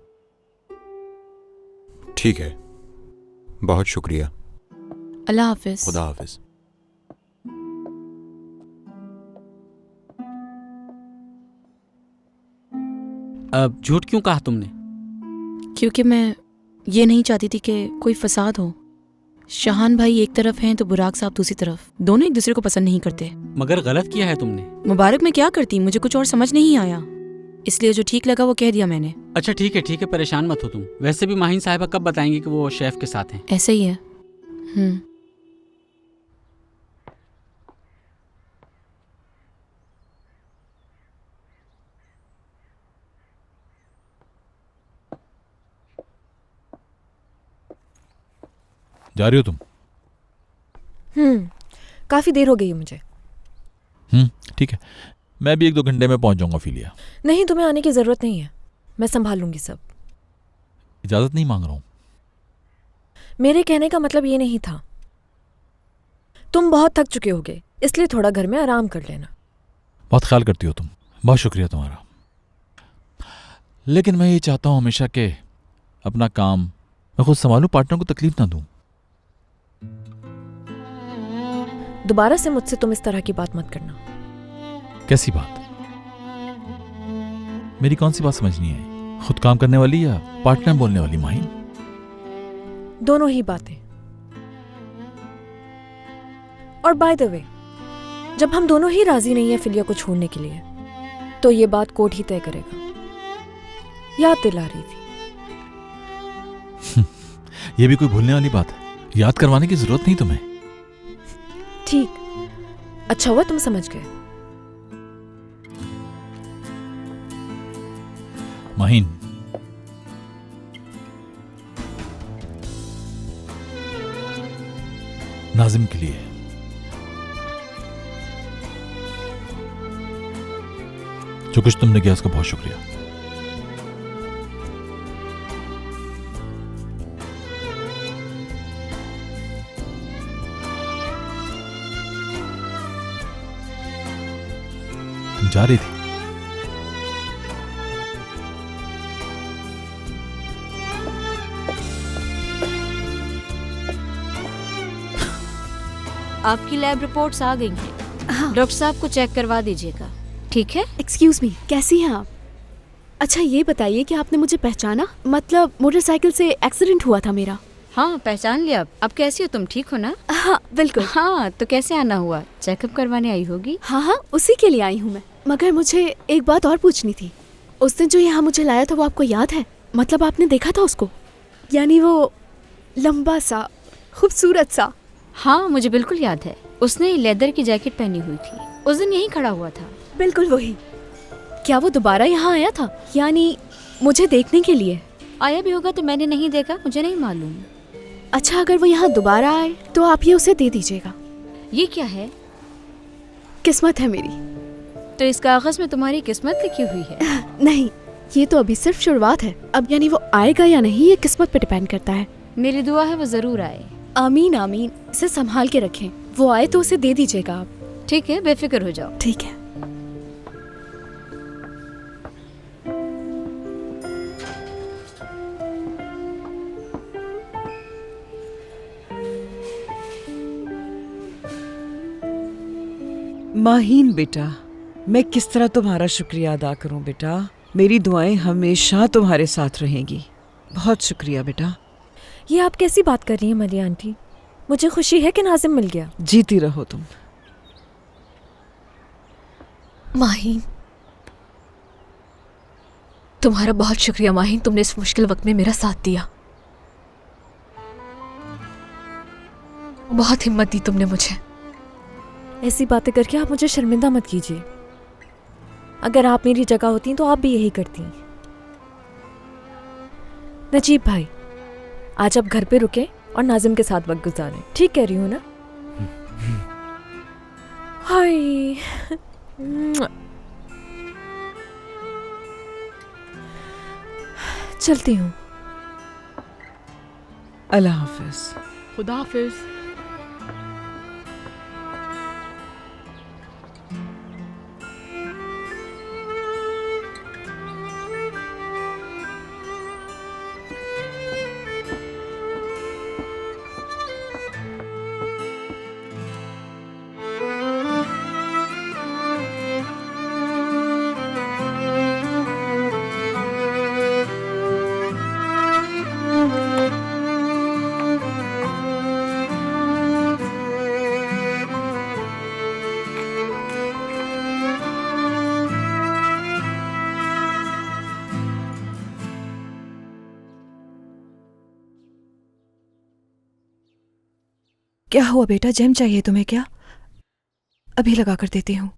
ठीक है, बहुत शुक्रिया। अल्लाह हाफिज। खुदा हाफिज। अब झूठ क्यों कहा तुमने? क्योंकि मैं ये नहीं चाहती थी कि कोई फसाद हो। शाहान भाई एक तरफ हैं तो बुराक साहब दूसरी तरफ, दोनों एक दूसरे को पसंद नहीं करते। मगर गलत किया है तुमने। मुबारक मैं क्या करती, मुझे कुछ और समझ नहीं आया, इसलिए जो ठीक लगा वो कह दिया मैंने। अच्छा ठीक है, परेशान मत हो तुम। वैसे भी माहिन साहिबा कब बताएंगे कि वो शेफ के साथ हैं? ऐसे ही है। जा रही हो तुम? काफी देर हो गई है मुझे। ठीक है, मैं भी 1-2 घंटे में पहुंच जाऊंगा फिलिया। नहीं, तुम्हें आने की जरूरत नहीं है, मैं संभाल लूंगी सब। इजाजत नहीं मांग रहा हूं। मेरे कहने का मतलब ये नहीं था। तुम बहुत थक चुके होगे, इसलिए थोड़ा घर में आराम कर लेना। बहुत ख्याल करती हो तुम, बहुत शुक्रिया तुम्हारा। लेकिन मैं ये चाहता हूं हमेशा कि अपना काम मैं खुद संभालूं, पार्टनर को तकलीफ ना दूं। दोबारा से मुझसे तुम इस तरह की बात मत करना। कैसी बात? मेरी कौन सी बात समझ नहीं आई? खुद काम करने वाली या पार्टनर बोलने वाली माहिन? दोनों ही बातें। और बाय द वे, जब हम दोनों ही राजी नहीं है फिलिया को छोड़ने के लिए, तो ये बात कोर्ट ही तय करेगा। याद दिला रही थी। ये भी कोई भूलने वाली बात है? याद करवाने की जरूरत नहीं तुम्हें। ठीक, अच्छा हुआ तुम समझ गए। माहिन, नाजिम के लिए जो कुछ तुमने किया उसका बहुत शुक्रिया। तुम जा रही थी? आपकी लैब रिपोर्ट्स आ गई हैं। डॉक्टर साहब को चेक करवा दीजिएगा, ठीक है? एक्सक्यूज मी, कैसी हैं आप? अच्छा ये बताइए कि आपने मुझे पहचाना? मतलब मोटरसाइकिल से एक्सीडेंट हुआ था मेरा। हाँ पहचान लिया। अब कैसी हो तुम, ठीक हो ना? हाँ बिल्कुल। हाँ तो कैसे आना हुआ? चेकअप करवाने आई होगी। हाँ उसी के लिए आई हूँ मैं। मगर मुझे एक बात और पूछनी थी। उस दिन जो यहाँ मुझे लाया था वो आपको याद है? मतलब आपने देखा था उसको? यानी वो लंबा सा, खूबसूरत सा। हाँ, मुझे बिल्कुल याद है। उसने लेदर की जैकेट पहनी हुई थी। उस दिन यहीं खड़ा हुआ था। बिल्कुल वही। क्या वो दोबारा यहाँ आया था? यानी मुझे देखने के लिए? आया भी होगा तो मैंने नहीं देखा, मुझे नहीं मालूम। अच्छा, अगर वो यहाँ दोबारा आए तो आप ये उसे दे दीजिएगा। ये क्या है? किस्मत है मेरी। तो इस कागज में तुम्हारी किस्मत लिखी हुई है? नहीं, ये तो अभी सिर्फ शुरुआत है। अब यानी वो आएगा या नहीं ये किस्मत पे डिपेंड करता है। मेरी दुआ है वो जरूर आए। आमीन आमीन। इसे संभाल के रखें। वो आए तो उसे दे दीजिएगा आप। ठीक है, बेफिक्र हो जाओ। ठीक है। माहीन बेटा, मैं किस तरह तुम्हारा शुक्रिया अदा करूं बेटा। मेरी दुआएं हमेशा तुम्हारे साथ रहेंगी। बहुत शुक्रिया बेटा। ये आप कैसी बात कर रही हैं मरिया आंटी? मुझे खुशी है कि नाजिम मिल गया। जीती रहो तुम। माहीन, तुम्हारा बहुत शुक्रिया माहीन, तुमने इस मुश्किल वक्त में मेरा साथ दिया। बहुत हिम्मत दी तुमने मुझे। ऐसी बातें करके आप मुझे शर्मिंदा मत कीजिए। अगर आप मेरी जगह होती तो आप भी यही करती। नजीब भाई, आज आप घर पे रुके और नाजिम के साथ वक्त गुजारें। ठीक कह रही हूँ ना? हाय, चलती हूँ। अल्लाह हाफिज। खुदा हाफिज। क्या हुआ बेटा, जैम चाहिए तुम्हें क्या? अभी लगा कर देती हूँ।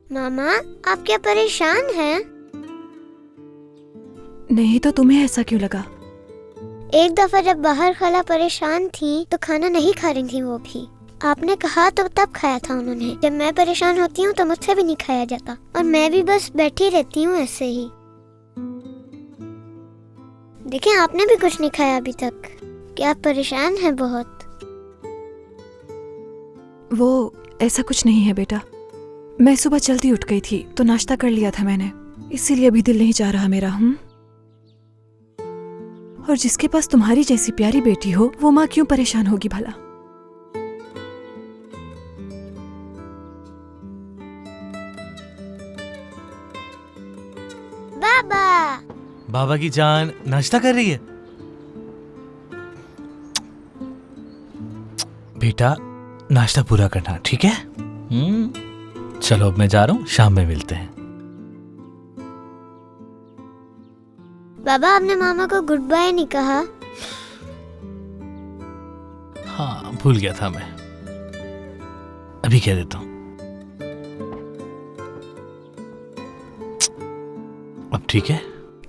मामा, आप क्या परेशान हैं? नहीं तो तुम्हें ऐसा क्यों लगा? एक दफा जब बाहर खाला परेशान थी तो खाना नहीं खा रही थी वो भी। आपने कहा तो तब खाया था उन्होंने। जब मैं परेशान होती हूँ तो मुझसे भी नहीं खाया जाता और मैं भी बस बैठी रहती हूँ ऐसे ही। देखें, आपने भी कुछ नहीं खाया अभी तक। क्या आप परेशान हैं बहुत? वो ऐसा कुछ नहीं है बेटा। मैं सुबह जल्दी उठ गई थी तो नाश्ता कर लिया था मैंने, इसीलिए अभी दिल नहीं चाह रहा मेरा। और जिसके पास तुम्हारी जैसी प्यारी बेटी हो वो माँ क्यों परेशान होगी भला? बाबा। बाबा की जान नाश्ता कर रही है। बेटा नाश्ता पूरा करना, ठीक है? चलो अब मैं जा रहा हूँ, शाम में मिलते हैं। बाबा, आपने मामा को गुड बाय नहीं कहा। हाँ, भूल गया था मैं। अभी कह देता हूँ। अब ठीक है?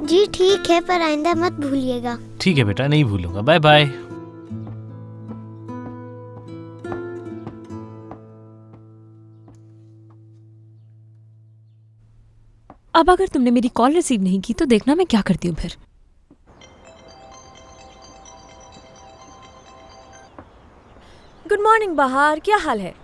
जी ठीक है, पर आइंदा मत भूलिएगा। ठीक है बेटा, नहीं भूलूंगा। Bye bye. अब अगर तुमने मेरी कॉल रिसीव नहीं की तो देखना मैं क्या करती हूँ फिर। गुड मॉर्निंग बहार, क्या हाल है?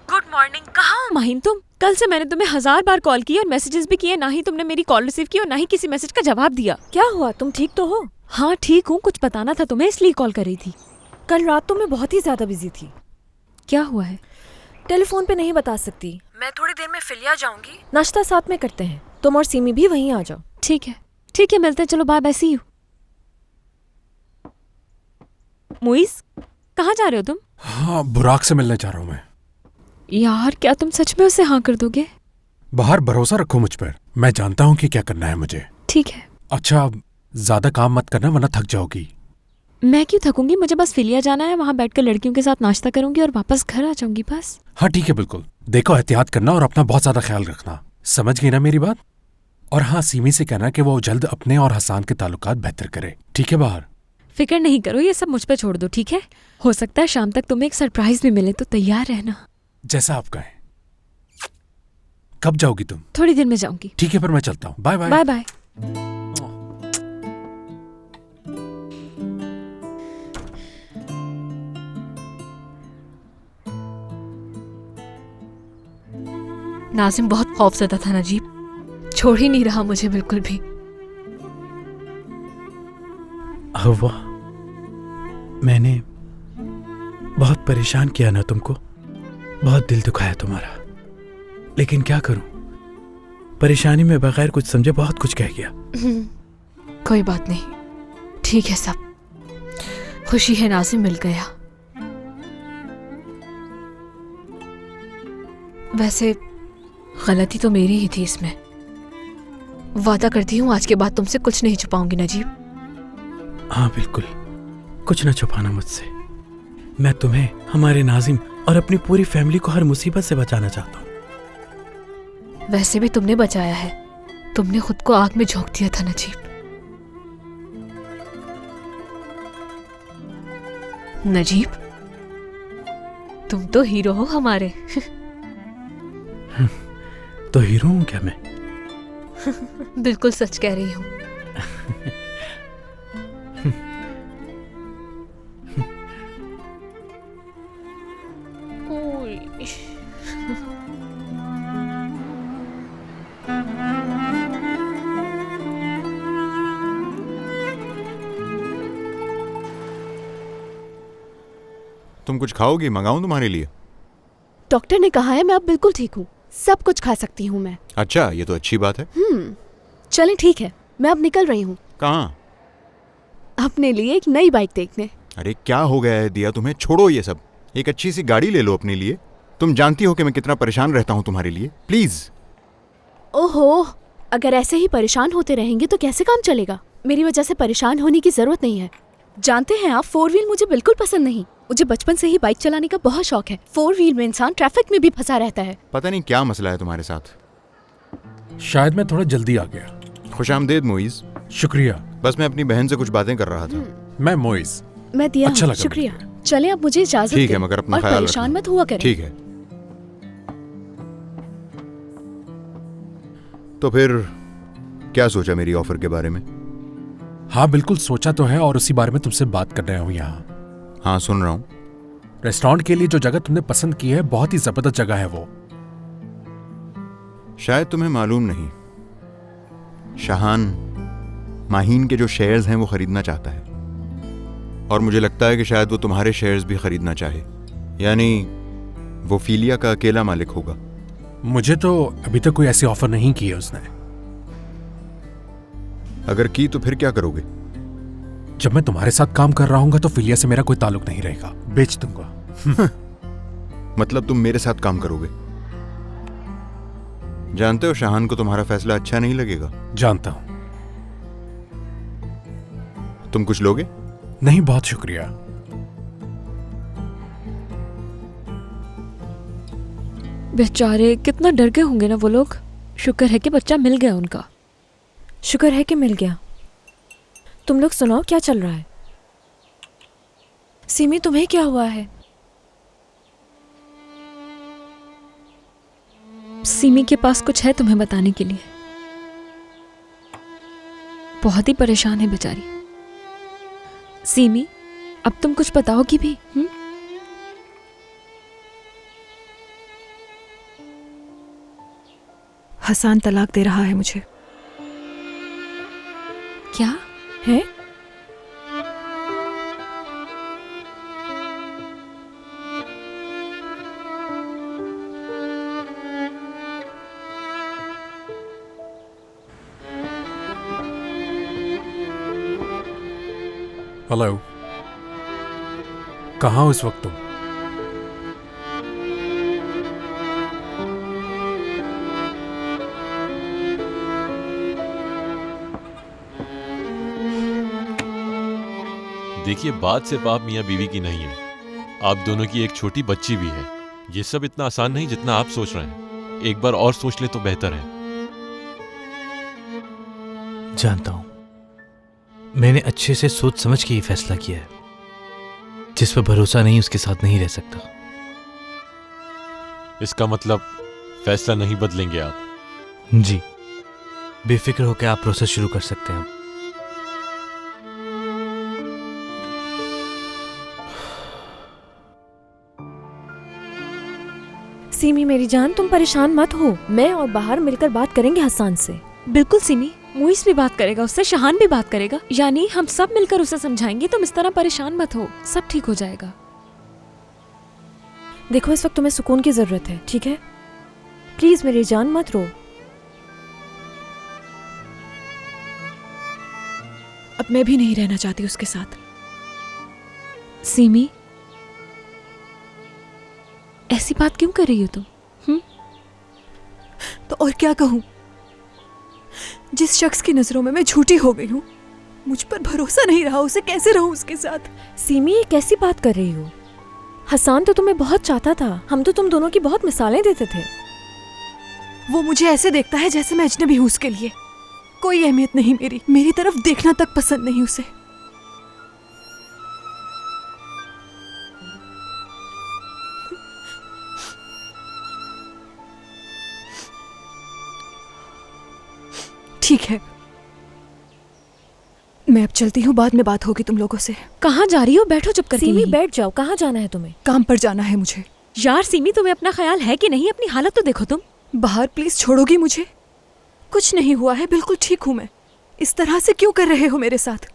Good morning. कहाँ हो माहिन तुम? कल से मैंने तुम्हें 1000 बार कॉल की और मैसेजेस भी किए, ना ही तुमने मेरी कॉल रिसीव की और ना ही किसी मैसेज का जवाब दिया। क्या हुआ, तुम ठीक तो हो? हाँ ठीक हूँ, कुछ बताना था तुम्हें इसलिए कॉल कर रही थी। कल रात तो मैं बहुत ही ज्यादा बिजी थी। क्या हुआ है? टेलीफोन पे नहीं बता सकती। मैं थोड़ी देर में फिलिया जाऊंगी। नाश्ता साथ में करते हैं, तुम और सीमी भी वहीं आ जाओ। ठीक है। ठीक है, मिलते हैं, चलो बाय बाय, सी यू। मुइस, कहाँ जा रहे हो तुम? हाँ, बुराक से मिलने जा रहा हूँ मैं। यार, क्या तुम सच में उसे हाँ कर दोगे? बाहर भरोसा रखो मुझ पर, मैं जानता हूँ कि क्या करना है मुझे। ठीक है। अच्छा, ज्यादा काम मत करना वरना थक जाओगी। मैं क्यों थकूंगी, मुझे बस फिलिया जाना है, वहाँ बैठकर लड़कियों के साथ नाश्ता करूंगी और वापस घर आ जाऊंगी बस। हाँ ठीक है, बिल्कुल। देखो, एहतियात करना और अपना बहुत ज्यादा ख्याल रखना, समझ गई ना मेरी बात? और हाँ, सीमी से कहना कि वो जल्द अपने और हसान के ताल्लुकात बेहतर करे, ठीक है? बाहर फिक्र नहीं करो, ये सब मुझ पे छोड़ दो, ठीक है? हो सकता है शाम तक तुम्हें एक सरप्राइज भी मिले, तो तैयार रहना। जैसा आप कहें। कब जाओगी तुम? थोड़ी देर में जाऊंगी। ठीक है, फिर मैं चलता हूँ। Bye bye. Bye bye. Nazim बहुत खौफजदा था नजीब, छोड़ ही नहीं रहा मुझे बिल्कुल भी। हवा, मैंने बहुत परेशान किया ना तुमको, बहुत दिल दुखाया तुम्हारा, लेकिन क्या करूं, परेशानी में बगैर कुछ समझे बहुत कुछ कह गया। कोई बात नहीं, ठीक है सब। खुशी है नाजिम मिल गया। वैसे गलती तो मेरी ही थी इसमें। वादा करती हूँ आज के बाद तुमसे कुछ नहीं छुपाऊंगी नजीब। हाँ बिल्कुल, कुछ न छुपाना मुझसे। मैं तुम्हें, हमारे नाजिम और अपनी पूरी फैमिली को हर मुसीबत से बचाना चाहता हूँ। वैसे भी तुमने बचाया है, तुमने खुद को आग में झोंक दिया था नजीब। नजीब, तुम तो हीरो हो हमारे। तो हीरो हूं क्या मैं? बिल्कुल सच कह रही हूँ। तुम कुछ खाओगी? मंगाऊं तुम्हारे लिए? डॉक्टर ने कहा है मैं अब बिल्कुल ठीक हूँ, सब कुछ खा सकती हूँ मैं। अच्छा, ये तो अच्छी बात है। चलें ठीक है, मैं अब निकल रही हूँ। कहाँ? अपने लिए एक नई बाइक देखने। अरे क्या हो गया है दिया तुम्हें? छोड़ो ये सब, एक अच्छी सी गाड़ी ले लो अपने लिए। तुम जानती हो कि मैं कितना परेशान रहता हूँ तुम्हारे लिए। प्लीज। ओहो, अगर ऐसे ही परेशान होते रहेंगे तो कैसे काम चलेगा? मेरी वजह से परेशान होने की जरूरत नहीं है। जानते हैं आप, 4 व्हील मुझे बिल्कुल पसंद नहीं। मुझे बचपन से ही बाइक चलाने का बहुत शौक है। 4 व्हील में इंसान ट्रैफिक में भी फंसा रहता है। पता नहीं क्या मसला है तुम्हारे साथ। शायद मैं थोड़ा जल्दी आ गया। खुशामदीद मोइज। शुक्रिया। बस मैं अपनी बहन से कुछ बातें कर रहा था। मैं मोइज। मैं दिया। अच्छा लगा। शुक्रिया। चले अब मुझे इजाजत ठीक है, मगर अपना ख्याल रखना। परेशान मत हुआ करें। ठीक है। तो फिर क्या सोचा मेरी ऑफर के बारे में? हाँ बिल्कुल सोचा तो है, और उसी बारे में तुमसे बात कर रहा हूँ यहाँ। हाँ सुन रहा हूँ। रेस्टोरेंट के लिए जो जगह तुमने पसंद की है, बहुत ही जबरदस्त जगह है वो। शायद तुम्हें मालूम नहीं, शाहान माहीन के जो शेयर्स हैं वो खरीदना चाहता है, और मुझे लगता है कि शायद वो तुम्हारे शेयर्स भी खरीदना चाहे। यानी वो फीलिया का अकेला मालिक होगा। मुझे तो अभी तक कोई ऐसी ऑफर नहीं की है उसने। अगर की तो फिर क्या करोगे? जब मैं तुम्हारे साथ काम कर रहा हूँ तो फिलिया से मेरा कोई ताल्लुक नहीं रहेगा, बेच दूंगा। मतलब तुम मेरे साथ काम करोगे? जानते हो शाहान को तुम्हारा फैसला अच्छा नहीं लगेगा। जानता हूं। तुम कुछ लोगे? नहीं, बहुत शुक्रिया। बेचारे कितना डर गए होंगे ना वो लोग। शुक्र है कि बच्चा मिल गया उनका। शुक्र है कि मिल गया। तुम लोग सुनाओ क्या चल रहा है? सीमी, तुम्हें क्या हुआ है? सीमी के पास कुछ है तुम्हें बताने के लिए। बहुत ही परेशान है बेचारी। सीमी, अब तुम कुछ बताओगी भी? हसान तलाक दे रहा है मुझे। क्या है? हेलो, कहाँ हो इस वक्त तुम? देखिए, बात सिर्फ आप मियाँ बीवी की नहीं है, आप दोनों की एक छोटी बच्ची भी है। ये सब इतना आसान नहीं जितना आप सोच रहे हैं। एक बार और सोच ले तो बेहतर है। जानता हूं, मैंने अच्छे से सोच समझ के ये फैसला किया है। जिस पर भरोसा नहीं उसके साथ नहीं रह सकता। इसका मतलब फैसला नहीं बदलेंगे आप? जी, बेफिक्र होकर आप प्रोसेस शुरू कर सकते हैं। सीमी मेरी जान, तुम परेशान मत हो। मैं और बाहर मिलकर बात करेंगे हसान से। बिल्कुल सीमी, मुइस भी बात करेगा उससे, शहान भी बात करेगा, यानी हम सब मिलकर उसे समझाएंगे। तुम इस तरह परेशान मत हो, सब ठीक हो जाएगा। देखो, इस वक्त तुम्हें सुकून की जरूरत है, ठीक है? प्लीज मेरी जान, मत रो। अब मैं भी नहीं रहना चाहती उसके साथ। सीमी, ऐसी बात क्यों कर रही हो तुम? तो और क्या कहूं? जिस शख्स की नजरों में मैं झूठी हो गई हूं, मुझ पर भरोसा नहीं रहा, उसे कैसे रहूं उसके साथ? सीमी, ये कैसी बात कर रही हो? हसान तो तुम्हें बहुत चाहता था। हम तो तुम दोनों की बहुत मिसालें देते थे। वो मुझे ऐसे देखता है जैसे मैं अजनबी हूं उसके लिए। कोई अहमियत नहीं मेरी तरफ देखना तक पसंद नहीं उसे। ठीक है, मैं अब चलती हूँ, बाद में बात होगी तुम लोगों से। कहाँ जा रही हो? बैठो चुप करके। सीमी बैठ जाओ। कहाँ जाना है तुम्हें? काम पर जाना है मुझे। यार सीमी, तुम्हें अपना ख्याल है कि नहीं? अपनी हालत तो देखो तुम। बाहर प्लीज छोड़ोगी मुझे? कुछ नहीं हुआ है, बिल्कुल ठीक हूँ मैं। इस तरह से क्यों कर रहे हो मेरे साथ?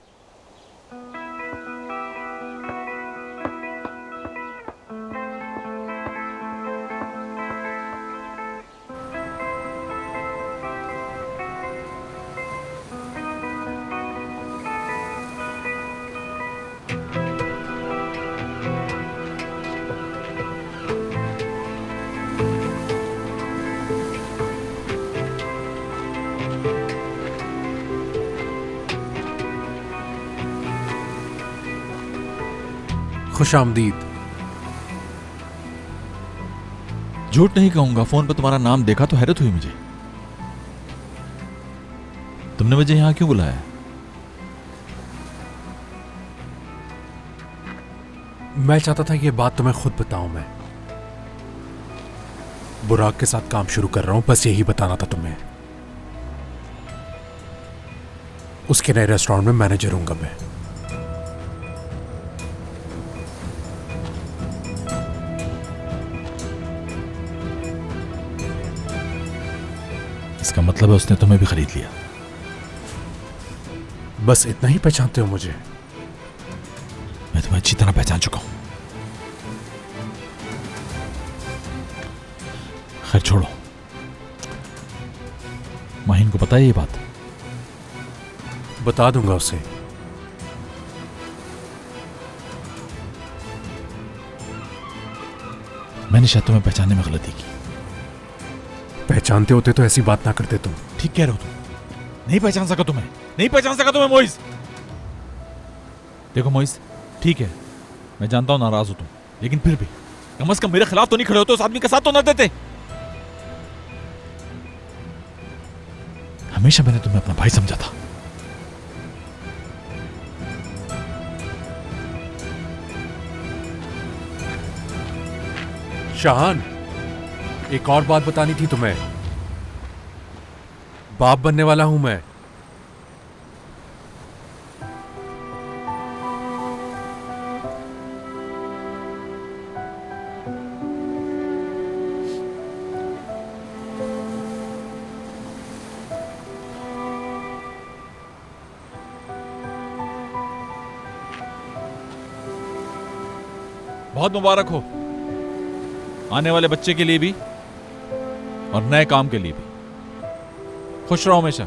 खुशामदीद। झूठ नहीं कहूंगा, फोन पर तुम्हारा नाम देखा तो हैरत हुई मुझे। तुमने मुझे यहां क्यों बुलाया? मैं चाहता था ये बात तुम्हें खुद बताऊं। मैं बुराक के साथ काम शुरू कर रहा हूं, बस यही बताना था तुम्हें। उसके नए रेस्टोरेंट में मैनेजर हूंगा मैं। इसका मतलब है उसने तुम्हें भी खरीद लिया। बस इतना ही पहचानते हो मुझे? मैं तुम्हें अच्छी तरह पहचान चुका हूं। खैर छोड़ो, माहिन को पता है ये बात? बता दूंगा उसे। मैंने शायद तुम्हें पहचानने में गलती की। पहचानते होते तो ऐसी बात ना करते तुम। ठीक कह रहे हो तुम। नहीं पहचान सका तुम्हें, नहीं पहचान सका तुम्हें मोइस। देखो मोइस, ठीक है, मैं जानता हूं नाराज हो तुम, लेकिन फिर भी कम से कम मेरे खिलाफ तो नहीं खड़े होते, उस आदमी के साथ तो न देते। हमेशा मैंने तुम्हें अपना भाई समझा था। शाहान, एक और बात बतानी थी तुम्हें। बाप बनने वाला हूं मैं। बहुत मुबारक हो, आने वाले बच्चे के लिए भी और नए काम के लिए भी। खुश रहो हमेशा।